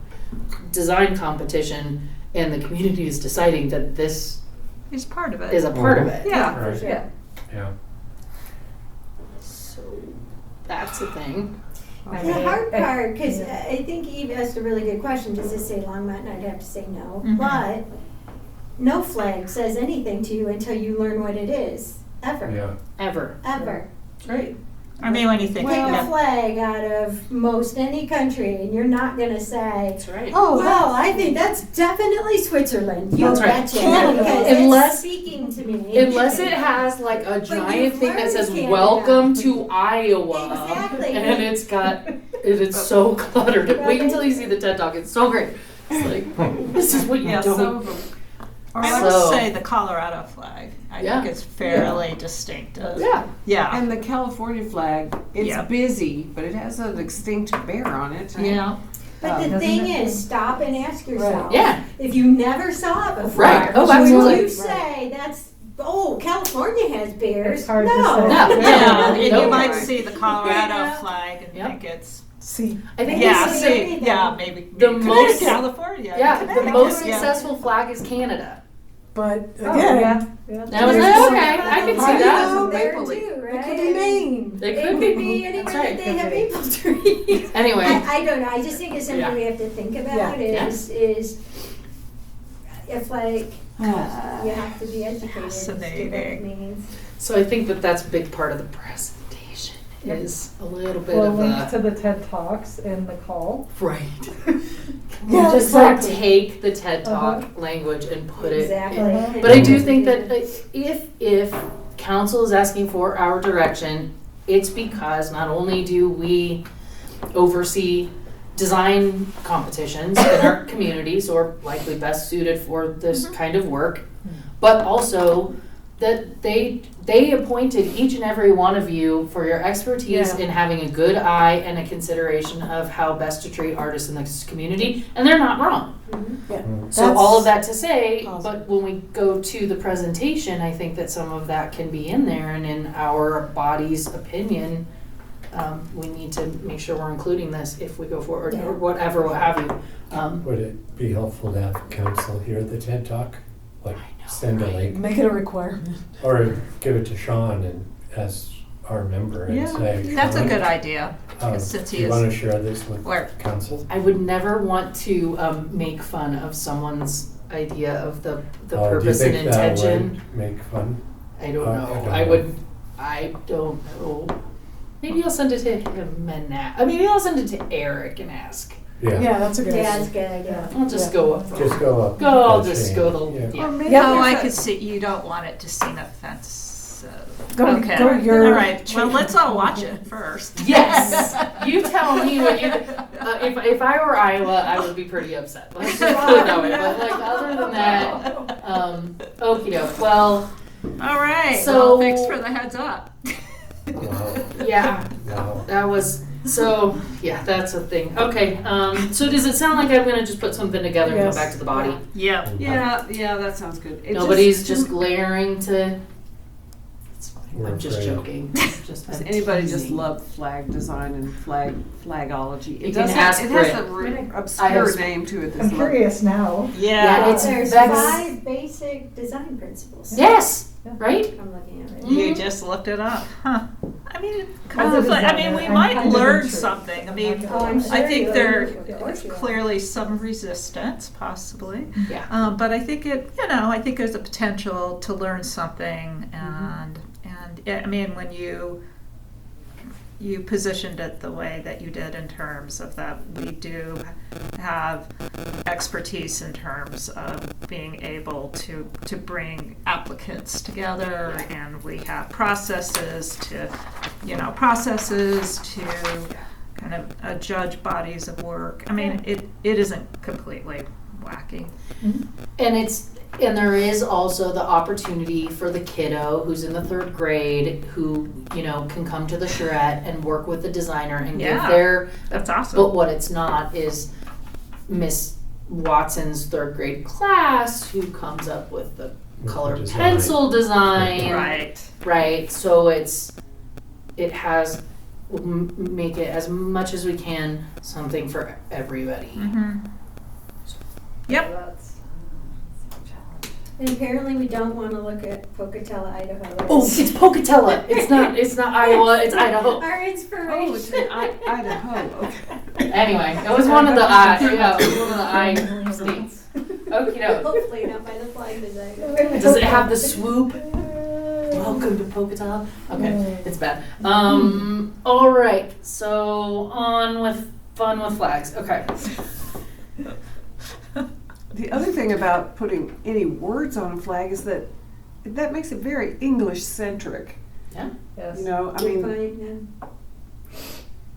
Speaker 2: design competition and the community is deciding that this
Speaker 5: He's part of it.
Speaker 2: is a part of it.
Speaker 5: Yeah.
Speaker 4: Right.
Speaker 3: sure.
Speaker 4: Yeah.
Speaker 2: So that's a thing.
Speaker 3: The hard part, because I think Eve asked a really good question, does this say Longmont? And I'd have to say no.
Speaker 5: Mhm.
Speaker 3: But no flag says anything to you until you learn what it is, ever,
Speaker 4: Yeah.
Speaker 2: Ever.
Speaker 3: ever.
Speaker 2: Right.
Speaker 5: I mean, when you think
Speaker 3: Pick a
Speaker 5: about
Speaker 3: flag out of most any country, and you're not going to say,
Speaker 2: That's right.
Speaker 3: oh, well, I think that's definitely Switzerland. You
Speaker 2: That's right.
Speaker 3: betcha.
Speaker 9: Canada.
Speaker 3: Because
Speaker 2: Unless-
Speaker 3: it's speaking to me.
Speaker 2: Unless it has like a giant
Speaker 3: you've
Speaker 2: thing that
Speaker 3: learned
Speaker 2: says
Speaker 3: Canada.
Speaker 2: "Welcome to Iowa,"
Speaker 3: Exactly.
Speaker 2: and it's so cluttered. Wait until you see the TED Talk; it's so great. It's like this is what you
Speaker 1: Yeah,
Speaker 2: don't.
Speaker 1: some of them.
Speaker 5: I will
Speaker 2: So-
Speaker 5: say the Colorado flag. I
Speaker 2: Yeah.
Speaker 5: think it's fairly distinctive.
Speaker 2: Yeah,
Speaker 5: Yeah.
Speaker 1: And the California flag, it's
Speaker 5: Yeah.
Speaker 1: busy, but it has an extinct bear on it.
Speaker 5: Yeah.
Speaker 3: But the
Speaker 9: Doesn't
Speaker 3: thing
Speaker 9: it?
Speaker 3: is, stop and ask yourself.
Speaker 2: yeah,
Speaker 3: If you never saw it before,
Speaker 2: Right. Oh,
Speaker 3: will
Speaker 2: absolutely.
Speaker 3: you say that's, oh, California has bears?
Speaker 9: It's hard to
Speaker 3: no.
Speaker 9: say.
Speaker 2: No.
Speaker 5: Yeah, and
Speaker 2: Nope.
Speaker 5: you might see the Colorado
Speaker 3: Yeah.
Speaker 5: flag and
Speaker 2: Yep.
Speaker 5: think it's
Speaker 7: See,
Speaker 2: I think
Speaker 5: yeah,
Speaker 2: this is
Speaker 3: see.
Speaker 5: see, yeah, maybe
Speaker 2: The
Speaker 5: maybe
Speaker 2: most-
Speaker 5: California.
Speaker 2: yeah. The
Speaker 3: Connecticut.
Speaker 2: most
Speaker 5: Yeah.
Speaker 2: successful flag is Canada.
Speaker 7: but
Speaker 9: Oh,
Speaker 7: again,
Speaker 9: yeah.
Speaker 2: And I was like, okay, I can see that.
Speaker 3: Ohio there
Speaker 1: Maple leaf.
Speaker 3: too, right?
Speaker 7: it could be Maine.
Speaker 2: It
Speaker 3: It
Speaker 2: could be.
Speaker 3: anywhere
Speaker 2: That's right.
Speaker 3: that they have maple trees.
Speaker 2: Anyway,
Speaker 3: I don't know. I just think it's something
Speaker 2: Yeah.
Speaker 3: we have to think about.
Speaker 7: Yeah.
Speaker 3: Is if like you have to be educated as to what it
Speaker 5: Fascinating.
Speaker 3: means.
Speaker 2: so I think that that's a big part of the presentation is a little bit
Speaker 9: We'll
Speaker 2: of
Speaker 9: link
Speaker 2: a
Speaker 9: to the TED Talks in the call.
Speaker 2: right.
Speaker 3: Yeah,
Speaker 2: Just like
Speaker 3: exactly.
Speaker 2: take the TED Talk language and put it.
Speaker 3: Exactly.
Speaker 2: But I do think that if council is asking for our direction, it's because not only do we oversee design competitions in our communities, or likely best suited for this kind of work, but also that they appointed each and every one of you for your expertise
Speaker 7: Yeah.
Speaker 2: in having a good eye and a consideration of how best to treat artists in this community, and they're not wrong. So all of that to say,
Speaker 7: Awesome.
Speaker 2: but when we go to the presentation, I think that some of that can be in there, and in our body's opinion, we need to make sure we're including this if we go forward,
Speaker 3: Yeah.
Speaker 2: or whatever, what have you.
Speaker 4: Would it be helpful to have council hear the TED Talk? Like,
Speaker 2: I know,
Speaker 4: send a
Speaker 2: right?
Speaker 4: link,
Speaker 7: Make it a requirement.
Speaker 4: or give it to Sean and as our member and
Speaker 1: Yeah.
Speaker 4: say.
Speaker 5: That's a
Speaker 4: "Sean,
Speaker 5: good idea.
Speaker 4: um,
Speaker 5: since
Speaker 4: do
Speaker 5: he
Speaker 4: you
Speaker 5: is-
Speaker 4: want to share this with
Speaker 5: Where?
Speaker 4: council?
Speaker 2: I would never want to make fun of someone's idea of the purpose
Speaker 4: Do you
Speaker 2: and
Speaker 4: think that
Speaker 2: intention.
Speaker 4: would make fun?
Speaker 2: I don't
Speaker 4: I
Speaker 2: know.
Speaker 4: don't
Speaker 2: I
Speaker 4: know.
Speaker 2: would. I don't know. Maybe I'll send it to him and maybe I'll send it to Eric and ask.
Speaker 7: Yeah, that's a good
Speaker 3: Yeah,
Speaker 7: idea.
Speaker 3: it's a good idea.
Speaker 2: I'll just
Speaker 7: Yeah.
Speaker 2: go up.
Speaker 4: Just go up.
Speaker 2: I'll
Speaker 4: that
Speaker 2: just
Speaker 4: chain.
Speaker 2: go the
Speaker 4: Yeah.
Speaker 1: Or maybe
Speaker 7: Yeah.
Speaker 5: Oh, I
Speaker 1: there's a-
Speaker 5: could see, you don't want it to seem offensive.
Speaker 7: Go-
Speaker 5: Okay.
Speaker 7: go your-
Speaker 5: All right, well, let's all watch it first.
Speaker 2: Yes. You tell me what you. If I were Iowa, I would be pretty upset. Let's just put it that way. But like other than that, okie doke. Well,
Speaker 5: All right,
Speaker 2: So-
Speaker 5: well, thanks for the heads up.
Speaker 4: Wow.
Speaker 2: yeah.
Speaker 4: Wow.
Speaker 2: That was so. Yeah, that's a thing. Okay. So does it sound like I'm gonna just put something together and
Speaker 7: Yes.
Speaker 2: go back to the body?
Speaker 5: Yep.
Speaker 1: Yeah, that sounds good. It
Speaker 2: Nobody's just glaring to. It's fine.
Speaker 4: We're
Speaker 2: I'm just
Speaker 4: afraid.
Speaker 2: joking. Just
Speaker 1: Does
Speaker 2: I'm
Speaker 1: anybody just
Speaker 2: teasing.
Speaker 1: love flag design and flagology?
Speaker 2: You
Speaker 1: It
Speaker 2: can
Speaker 1: does
Speaker 2: ask
Speaker 1: have, it has
Speaker 2: Britt.
Speaker 1: a really
Speaker 2: I
Speaker 1: obscure
Speaker 2: have-
Speaker 1: name to it.
Speaker 9: I'm
Speaker 1: That's like,
Speaker 9: curious now.
Speaker 2: Yeah, it's
Speaker 3: There's
Speaker 2: Vex.
Speaker 3: 5 basic design principles.
Speaker 2: Yes.
Speaker 9: Yeah.
Speaker 2: Right.
Speaker 3: I'm looking at it.
Speaker 5: You just looked it up, huh? I mean,
Speaker 9: Because it is
Speaker 5: I mean, we
Speaker 9: I'm
Speaker 5: might
Speaker 9: kind of
Speaker 5: learn
Speaker 9: intrigued.
Speaker 5: something. I mean,
Speaker 3: Oh, I'm sure
Speaker 5: I think
Speaker 3: you
Speaker 5: there
Speaker 3: will. Of course
Speaker 5: is
Speaker 3: you will.
Speaker 5: clearly some resistance, possibly.
Speaker 2: Yeah.
Speaker 5: But I think I think there's a potential to learn something, and I mean, when you positioned it the way that you did in terms of that we do have expertise in terms of being able to bring applicants together, and we have processes to kind of judge bodies of work. I mean, it isn't completely wacky.
Speaker 2: And there is also the opportunity for the kiddo who's in the 3rd grade who, can come to the charrette and work with the designer and give
Speaker 5: Yeah.
Speaker 2: their,
Speaker 5: That's awesome.
Speaker 2: but what it's not is Miss Watson's 3rd grade class who comes up with the
Speaker 4: With
Speaker 2: color
Speaker 4: the design.
Speaker 2: pencil design.
Speaker 5: Right.
Speaker 2: Right, so make it as much as we can something for everybody.
Speaker 5: Mm-hmm. Yep.
Speaker 9: That's
Speaker 3: And apparently we don't want to look at Pocatello, Idaho.
Speaker 2: Oh, it's Pocatello. It's not Iowa. It's Idaho.
Speaker 3: Our inspiration.
Speaker 1: Oh, it's in Idaho, okay.
Speaker 2: Anyway, it was one of the I states. Okay,
Speaker 3: Hopefully not by the flag designer.
Speaker 2: Does it have the swoop? Welcome to Pocatello. Okay, it's bad. All right. So on with fun with flags. Okay.
Speaker 1: The other thing about putting any words on a flag is that makes it very English-centric.
Speaker 2: Yeah.
Speaker 9: yes.
Speaker 1: You know, I
Speaker 3: Good
Speaker 1: mean,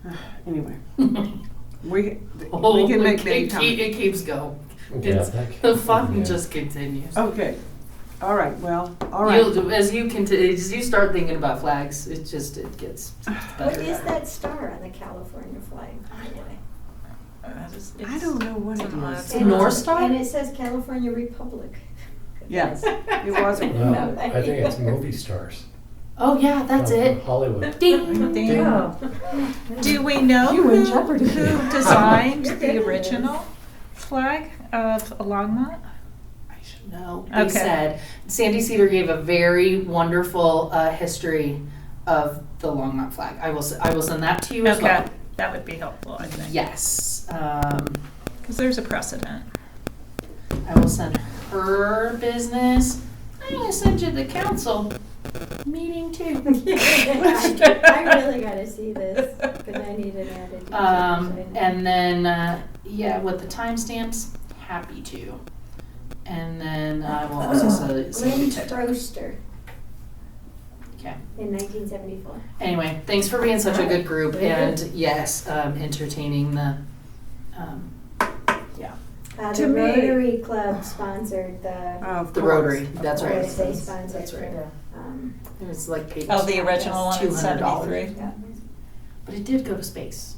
Speaker 3: point,
Speaker 1: anyway, we
Speaker 2: Oh,
Speaker 1: can make
Speaker 2: it,
Speaker 1: many
Speaker 2: keep-
Speaker 1: comments.
Speaker 2: it keeps going.
Speaker 4: Yeah,
Speaker 2: It's,
Speaker 4: that
Speaker 2: the
Speaker 4: could-
Speaker 2: fun
Speaker 4: yeah.
Speaker 2: just continues.
Speaker 1: Okay, all right, well, all right.
Speaker 2: As you start thinking about flags, it gets better.
Speaker 3: What is that star on the California flag, by the way?
Speaker 1: I don't know what it
Speaker 5: It's
Speaker 1: is.
Speaker 2: a North Star?
Speaker 3: And it says California Republic.
Speaker 1: Yes, it was.
Speaker 4: No, I think it's movie stars.
Speaker 2: Oh yeah, that's
Speaker 4: from
Speaker 2: it.
Speaker 4: Hollywood.
Speaker 2: Ding.
Speaker 5: Ding.
Speaker 9: Oh.
Speaker 5: Do we know
Speaker 9: You win
Speaker 5: who
Speaker 9: Jeopardy.
Speaker 5: designed the original flag of Longmont?
Speaker 2: I should know. They
Speaker 5: Okay.
Speaker 2: said Sandy Cedar gave a very wonderful history of the Longmont flag. I will send that to you as
Speaker 5: Okay,
Speaker 2: well.
Speaker 5: that would be helpful, I think.
Speaker 2: Yes.
Speaker 5: Because there's a precedent.
Speaker 2: I will send her business. I'm gonna send you the council meeting too.
Speaker 3: I really gotta see this, because I need an added.
Speaker 2: And then with the timestamps, happy to. And then I will also send you
Speaker 3: Lynn
Speaker 2: TikTok.
Speaker 3: Troster
Speaker 2: Okay.
Speaker 3: in 1974.
Speaker 2: Anyway, thanks for being such a good group, and yes, entertaining the,
Speaker 1: To
Speaker 3: The
Speaker 1: me-
Speaker 3: Rotary Club sponsored the.
Speaker 1: Of
Speaker 2: the
Speaker 1: course.
Speaker 2: Rotary. That's
Speaker 3: Or
Speaker 2: right.
Speaker 3: they sponsored
Speaker 2: That's right.
Speaker 3: the,
Speaker 2: It was like paid
Speaker 5: Oh, the original one in
Speaker 2: $200.
Speaker 5: 73?
Speaker 3: yeah.
Speaker 2: But it did go to space.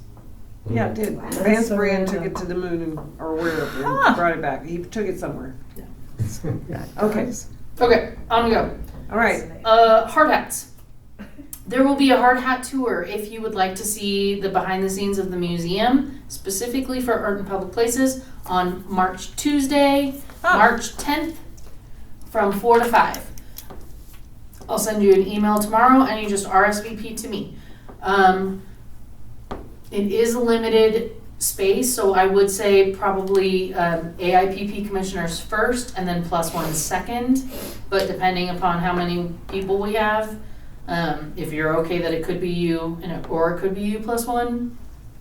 Speaker 1: Yeah, it did.
Speaker 3: Wow.
Speaker 1: Van
Speaker 9: That's so
Speaker 1: Spreen took
Speaker 9: random.
Speaker 1: it to the moon or wherever
Speaker 5: Huh.
Speaker 1: and brought it back. He took it somewhere. Okay,
Speaker 2: Okay, on we go.
Speaker 1: all right.
Speaker 2: Hard hats. There will be a hard hat tour if you would like to see the behind the scenes of the museum, specifically for art and public places, on Tuesday,
Speaker 5: Oh.
Speaker 2: March 10th, from 4 to 5. I'll send you an email tomorrow, and you just RSVP to me. It is a limited space, so I would say probably AIPP commissioners first, and then +1 second. But depending upon how many people we have, if you're okay that it could be you, or it could be you +1,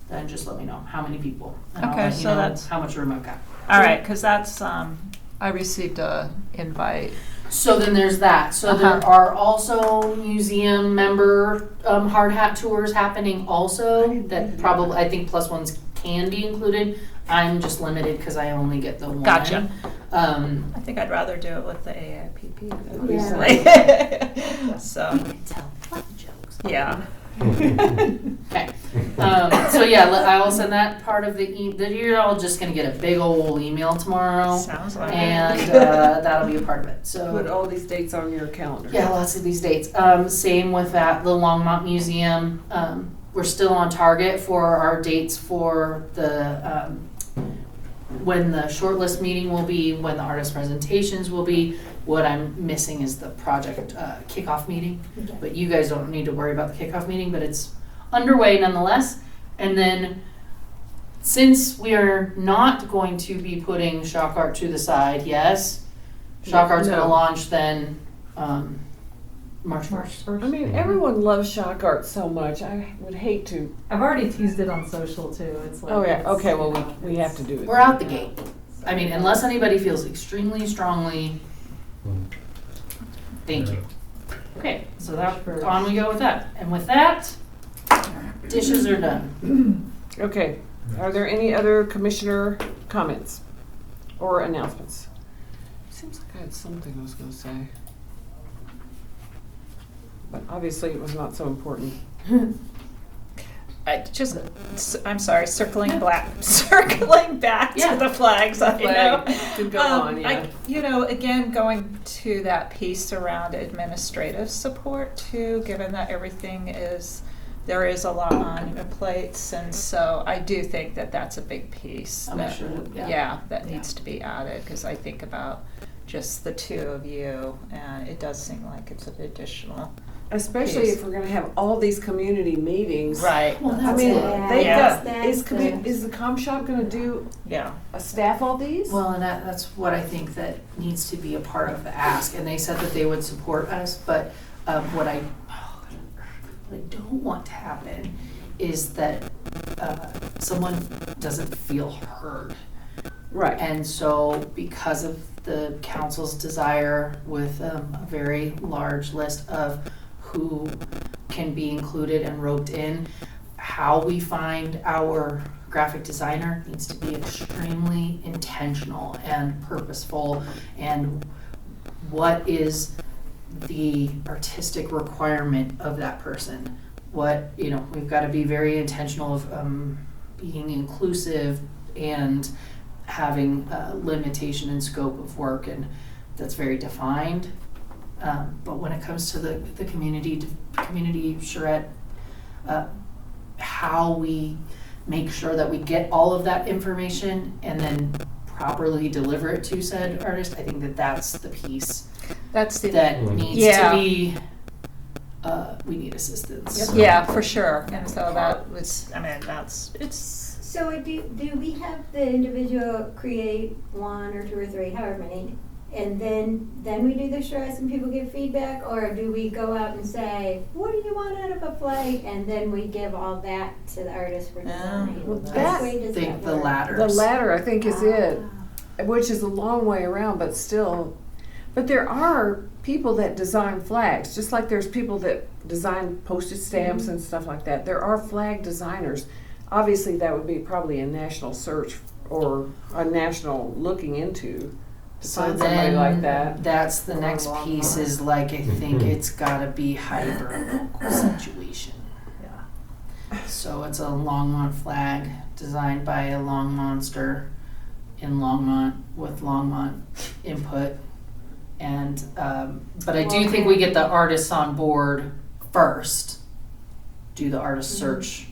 Speaker 2: then just let me know how many people. And I'll
Speaker 5: Okay,
Speaker 2: let you
Speaker 5: so
Speaker 2: know
Speaker 5: that's-
Speaker 2: how much room I've got.
Speaker 5: All right, because that's, I received a invite.
Speaker 2: So then there's that. So
Speaker 5: Uh-huh.
Speaker 2: there are also museum member hard hat tours happening also that probably, I think +1s can be included. I'm just limited because I only get the one.
Speaker 5: Gotcha.
Speaker 2: I
Speaker 5: I think I'd rather do it with the AIPP,
Speaker 3: Yeah.
Speaker 5: obviously. So,
Speaker 2: can tell fun jokes.
Speaker 5: yeah.
Speaker 2: Okay. So yeah, I will send that part of you're all just gonna get a big old email tomorrow.
Speaker 5: Sounds like
Speaker 2: And
Speaker 5: it.
Speaker 2: that'll be a part of it. So
Speaker 1: Put all these dates on your calendar.
Speaker 2: yeah, lots of these dates. Same with that, the Longmont Museum. We're still on target for our dates for the when the shortlist meeting will be, when the artist presentations will be. What I'm missing is the project kickoff meeting,
Speaker 3: Okay.
Speaker 2: but you guys don't need to worry about the kickoff meeting, but it's underway nonetheless. And then, since we are not going to be putting Shock Art to the side, yes, Shock Art's
Speaker 1: No.
Speaker 2: gonna launch then, March 1st.
Speaker 1: I mean, everyone loves shock art so much. I would hate to.
Speaker 9: I've already teased it on social too. It's like.
Speaker 1: Oh yeah.
Speaker 9: it's,
Speaker 1: Okay. Well,
Speaker 9: you know,
Speaker 1: we have to do it.
Speaker 2: We're out the gate. I mean, unless anybody feels extremely strongly, thank you. Okay, so that, on we go with that. And with that, dishes are done.
Speaker 1: Okay. Are there any other commissioner comments or announcements? Seems like I had something I was going to say, but obviously it was not so important.
Speaker 5: I'm sorry, circling back
Speaker 2: Yeah.
Speaker 5: to the flags, I know.
Speaker 1: Could go on, yeah.
Speaker 5: You know, again, going to that piece around administrative support too, given that there is a lot on your plates, and so I do think that that's a big piece.
Speaker 2: I'm
Speaker 5: that,
Speaker 2: sure, yeah.
Speaker 5: that needs to be added, because I think about just the two of you, and it does seem like it's an additional.
Speaker 1: Especially
Speaker 5: Piece.
Speaker 1: if we're going to have all these community meetings.
Speaker 5: Right.
Speaker 2: Well,
Speaker 1: I
Speaker 2: that's
Speaker 1: mean,
Speaker 2: it.
Speaker 1: they've
Speaker 5: Yeah.
Speaker 1: got, is the comm shop going to do
Speaker 5: Yeah.
Speaker 1: a staff all these?
Speaker 2: Well, and that's what I think that needs to be a part of the ask. And they said that they would support us, but what I don't want to happen is that someone doesn't feel heard.
Speaker 1: Right.
Speaker 2: And so, because of the council's desire with a very large list of who can be included and roped in, how we find our graphic designer needs to be extremely intentional and purposeful. And what is the artistic requirement of that person? What, we've got to be very intentional of being inclusive and having limitation and scope of work, and that's very defined. But when it comes to the community charrette, how we make sure that we get all of that information and then properly deliver it to said artist, I think that's the piece
Speaker 5: That's the.
Speaker 2: that needs
Speaker 5: Yeah.
Speaker 2: to be, we need assistance.
Speaker 5: Yeah, for sure. And so that was, it's.
Speaker 3: So do we have the individual create one or two or three, however many, and then we do the stress and people give feedback, or do we go out and say, what do you want out of a flag, and then we give all that to the artist for design?
Speaker 1: Well,
Speaker 3: Which
Speaker 1: that-
Speaker 3: way
Speaker 2: I
Speaker 3: does
Speaker 2: think
Speaker 3: that
Speaker 2: the
Speaker 3: work?
Speaker 2: latter.
Speaker 1: The latter, I think, is it,
Speaker 3: Ah.
Speaker 1: which is a long way around, but still. But there are people that design flags, just like there's people that design postage stamps and stuff like that. There are flag designers. Obviously, that would be probably a national search or a national looking into to
Speaker 2: So
Speaker 1: find somebody
Speaker 2: then,
Speaker 1: like that.
Speaker 2: that's the next
Speaker 1: Or
Speaker 2: piece
Speaker 1: Longmont.
Speaker 2: is like, I think it's gotta be hyper-local situation.
Speaker 9: Yeah.
Speaker 2: So it's a Longmont flag designed by a Longmonster in Longmont with Longmont input. And, but I do think we get the artists on board first, do the artist search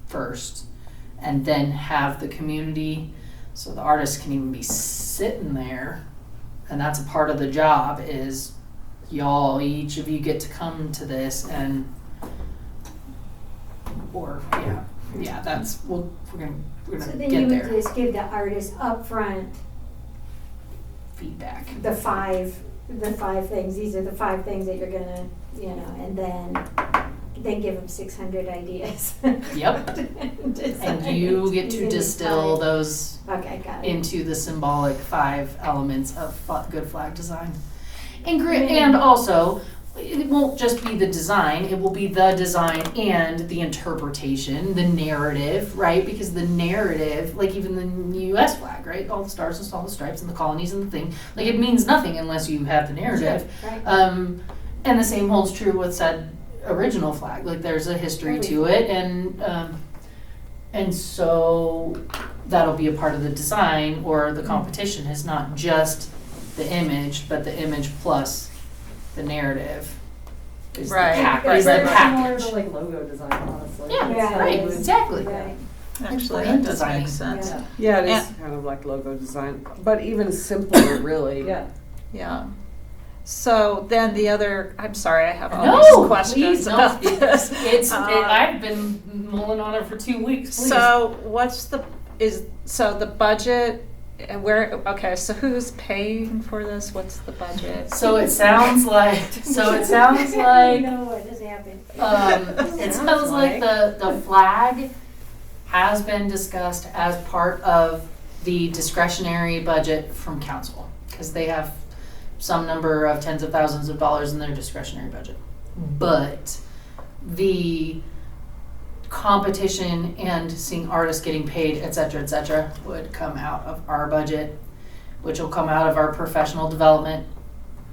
Speaker 2: first, and then have the community, so the artists can even be sitting there. And that's a part of the job is y'all, each of you get to come to this and, that's, we're gonna
Speaker 3: So then
Speaker 2: get
Speaker 3: you would
Speaker 2: there.
Speaker 3: just give the artist upfront
Speaker 2: Feedback.
Speaker 3: the five things, these are the 5 things that you're gonna, and then give them 600 ideas.
Speaker 2: Yep. And you get to distill those
Speaker 3: Okay, got it.
Speaker 2: into the symbolic 5 elements of good flag design. And also, it won't just be the design, it will be the design and the interpretation, the narrative, right? Because the narrative, like even the US flag, right? All the stars and all the stripes and the colonies and the thing, like it means nothing unless you have the narrative.
Speaker 3: Right.
Speaker 2: And the same holds true with said original flag, like there's a history to it, and so that'll be a part of the design, or the competition is not just the image, but the image plus the narrative is
Speaker 5: Right,
Speaker 2: the
Speaker 5: right,
Speaker 2: package.
Speaker 5: right,
Speaker 2: The
Speaker 5: right.
Speaker 2: package.
Speaker 9: Similar to like logo design, honestly.
Speaker 2: Yeah,
Speaker 9: It's
Speaker 3: Yeah,
Speaker 2: right,
Speaker 3: it is.
Speaker 2: exactly.
Speaker 3: Right.
Speaker 5: Actually,
Speaker 2: brand
Speaker 5: that does make
Speaker 2: designing.
Speaker 5: sense.
Speaker 3: Yeah.
Speaker 1: Yeah, it is kind of like logo design, but even simpler, really.
Speaker 9: Yeah.
Speaker 5: Yeah. So then the other, I'm sorry, I have all
Speaker 2: No,
Speaker 5: these questions
Speaker 2: please don't.
Speaker 5: about this.
Speaker 2: I've been mulling on it for 2 weeks, please.
Speaker 5: So what's the budget, and where, okay, so who's paying for this? What's the budget?
Speaker 2: So it sounds like,
Speaker 3: You know what has happened.
Speaker 2: it sounds like the flag has been discussed as part of the discretionary budget from council, because they have some number of tens of thousands of dollars in their discretionary budget. But the competition and seeing artists getting paid, et cetera, would come out of our budget, which will come out of our professional development,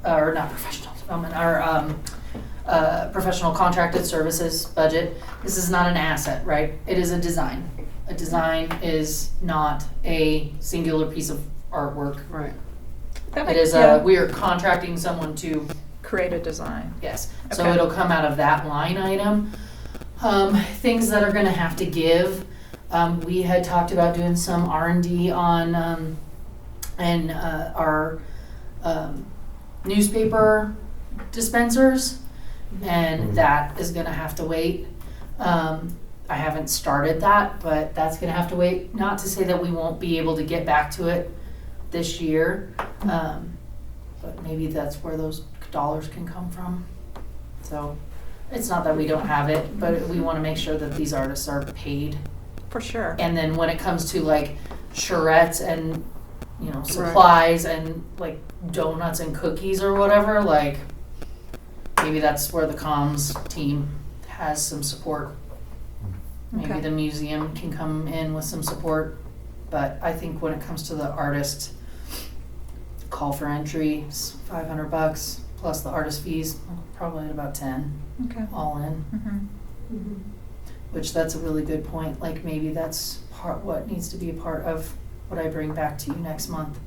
Speaker 2: or not professional development, our professional contracted services budget. This is not an asset, right? It is a design. A design is not a singular piece of artwork.
Speaker 1: Right.
Speaker 2: It is we are contracting someone to,
Speaker 5: create a design.
Speaker 2: yes, so
Speaker 5: Okay.
Speaker 2: it'll come out of that line item. Things that are gonna have to give, we had talked about doing some R&D on, our newspaper dispensers, and that is gonna have to wait. I haven't started that, but that's gonna have to wait. Not to say that we won't be able to get back to it this year, but maybe that's where those dollars can come from. So it's not that we don't have it, but we want to make sure that these artists are paid.
Speaker 5: For sure.
Speaker 2: And then when it comes to like charrettes and, you know, supplies and like donuts and cookies or whatever, like maybe that's where the comms team has some support. Maybe
Speaker 5: Okay.
Speaker 2: the museum can come in with some support. But I think when it comes to the artist, call for entry is $500 plus the artist fees, probably at about 10
Speaker 5: Okay.
Speaker 2: all in.
Speaker 5: Mm-hmm.
Speaker 2: Which that's a really good point. Like maybe that's what needs to be a part of what I bring back to you next month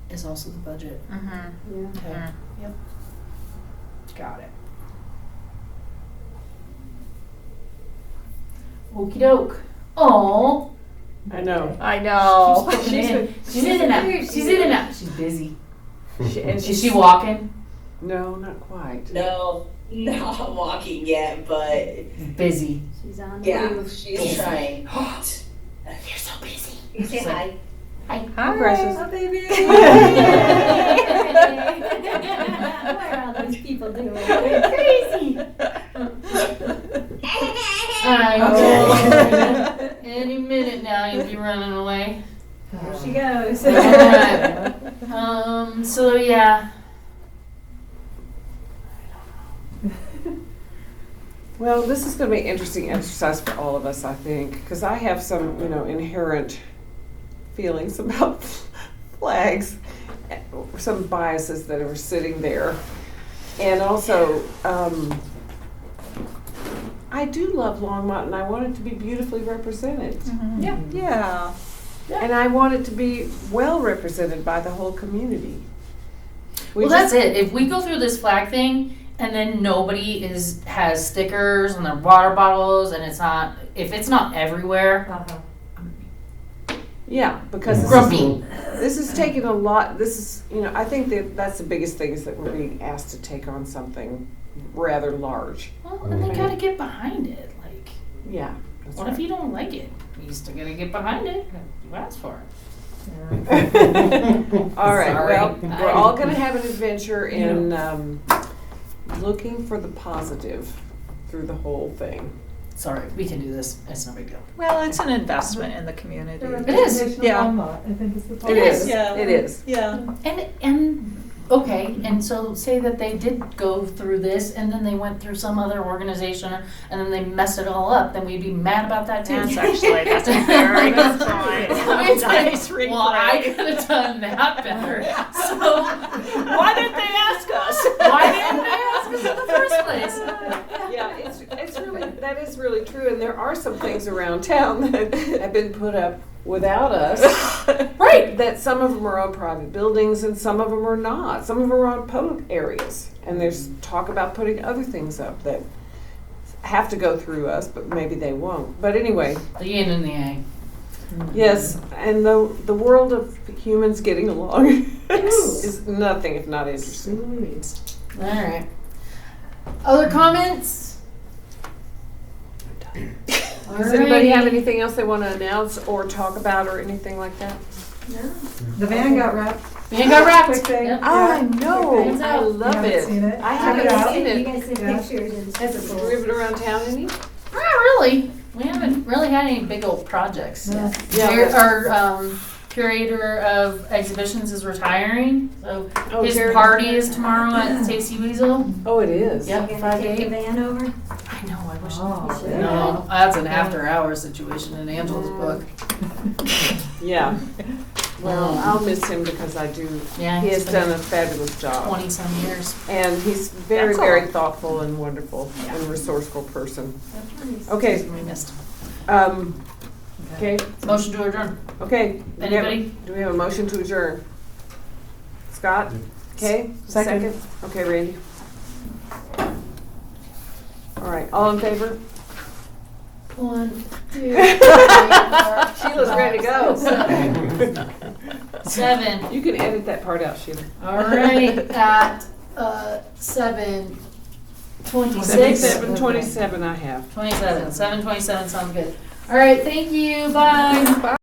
Speaker 2: is also the budget.
Speaker 5: Mm-hmm.
Speaker 3: Yeah.
Speaker 2: Okay. Yep. Got it. Okie doke. Oh.
Speaker 1: I know.
Speaker 5: I know.
Speaker 2: She's in and out. She's in and out. She's busy.
Speaker 1: And
Speaker 2: Is
Speaker 1: she's
Speaker 2: she walking?
Speaker 1: No, not quite.
Speaker 10: No, not walking yet, but
Speaker 2: Busy.
Speaker 3: She's on the
Speaker 10: yeah,
Speaker 3: move.
Speaker 10: she's trying.
Speaker 2: You're so busy.
Speaker 3: You say hi.
Speaker 2: Hi.
Speaker 5: Hi.
Speaker 1: Precious.
Speaker 3: Oh, baby. What are all those people doing? They're crazy.
Speaker 2: Any minute now, you'll be running away.
Speaker 3: There she goes.
Speaker 2: Alright. So yeah.
Speaker 1: Well, this is going to be an interesting exercise for all of us, I think, because I have some, inherent feelings about flags, some biases that are sitting there, and also, I do love Longmont, and I want it to be beautifully represented,
Speaker 5: Mm-hmm. Yeah.
Speaker 1: and I want it to be well represented by the whole community.
Speaker 2: Well, that's it. If we go through this flag thing and then nobody has stickers on their water bottles, and if it's not everywhere,
Speaker 1: Yeah, because
Speaker 2: grumpy.
Speaker 1: this is taking a lot. This is, I think that's the biggest thing is that we're being asked to take on something rather large.
Speaker 2: Well, and they gotta get behind it. Like,
Speaker 1: Yeah. That's
Speaker 2: what
Speaker 1: right.
Speaker 2: if you don't like it? You still gotta get behind it. You asked for it.
Speaker 1: All right.
Speaker 2: Sorry.
Speaker 1: Well, we're all going to have an adventure in looking for the positive through the whole thing.
Speaker 2: Sorry, we can do this. It's no big deal.
Speaker 5: Well, it's an investment in the community.
Speaker 2: It is.
Speaker 5: Yeah.
Speaker 9: I think it's the
Speaker 1: It is.
Speaker 5: Yeah.
Speaker 1: It is.
Speaker 5: Yeah.
Speaker 2: And okay, and so say that they did go through this, and then they went through some other organization, and then they messed it all up. Then we'd be mad about that too.
Speaker 5: That's a very good point.
Speaker 2: It's like,
Speaker 5: Nice
Speaker 2: well, I
Speaker 5: replay.
Speaker 2: could have done that better. So
Speaker 5: Why didn't they ask us?
Speaker 2: why didn't they ask us in the first place?
Speaker 1: Yeah, that is really true, and there are some things around town that have been put up without us.
Speaker 2: Right.
Speaker 1: That some of them are on private buildings and some of them are not. Some of them are on public areas. And there's talk about putting other things up that have to go through us, but maybe they won't. But anyway,
Speaker 2: The yin and the yang.
Speaker 1: Yes, and the world of humans getting along
Speaker 2: Yes.
Speaker 1: is nothing if not interesting.
Speaker 2: All right. Other comments?
Speaker 1: Does anybody have anything else they want to announce or talk about or anything like that?
Speaker 9: The van got wrapped.
Speaker 2: Man got wrapped.
Speaker 9: Quick thing.
Speaker 2: Yep.
Speaker 1: I know.
Speaker 2: Hands
Speaker 1: I
Speaker 2: out.
Speaker 1: love
Speaker 9: You haven't
Speaker 1: it.
Speaker 9: seen it?
Speaker 1: I
Speaker 9: Check
Speaker 1: haven't
Speaker 9: it out.
Speaker 1: seen
Speaker 3: You
Speaker 1: it.
Speaker 3: guys sent
Speaker 9: Yeah.
Speaker 3: pictures and
Speaker 1: Has it
Speaker 3: physical.
Speaker 1: driven around town any?
Speaker 2: Not really. We haven't really had any big old projects yet.
Speaker 1: Yeah,
Speaker 2: Our curator of exhibitions is retiring, so
Speaker 1: Oh,
Speaker 2: his
Speaker 1: Jared-
Speaker 2: party is tomorrow at Stacy Weasel.
Speaker 1: Oh, it is.
Speaker 2: Yep.
Speaker 3: You gonna
Speaker 2: 5 to
Speaker 3: take the
Speaker 2: 8.
Speaker 3: van over?
Speaker 2: I know, I wish.
Speaker 9: Oh.
Speaker 2: No, that's an after-hours situation in Angela's book.
Speaker 1: Yeah. Well, I'll miss him because I do.
Speaker 2: Yeah,
Speaker 1: He
Speaker 2: he's
Speaker 1: has
Speaker 2: been
Speaker 1: done a fabulous job.
Speaker 2: 20-some years.
Speaker 1: And he's very,
Speaker 5: That's a
Speaker 1: very
Speaker 5: lot.
Speaker 1: thoughtful and wonderful and resourceful person.
Speaker 2: He's
Speaker 1: Okay.
Speaker 2: gonna be missed.
Speaker 1: Okay,
Speaker 2: Motion to adjourn.
Speaker 1: okay.
Speaker 2: Anybody?
Speaker 1: Do we have a motion to adjourn? Scott? Okay,
Speaker 7: Second.
Speaker 1: Okay, Randy. All right, all in favor?
Speaker 2: 1, 2,
Speaker 1: Sheila's ready to go.
Speaker 2: 7.
Speaker 1: You can edit that part out, Sheila.
Speaker 2: All right, at 7:26.
Speaker 1: 7:27 I have.
Speaker 2: 27. 7:27 sounds good. All right, thank you. Bye.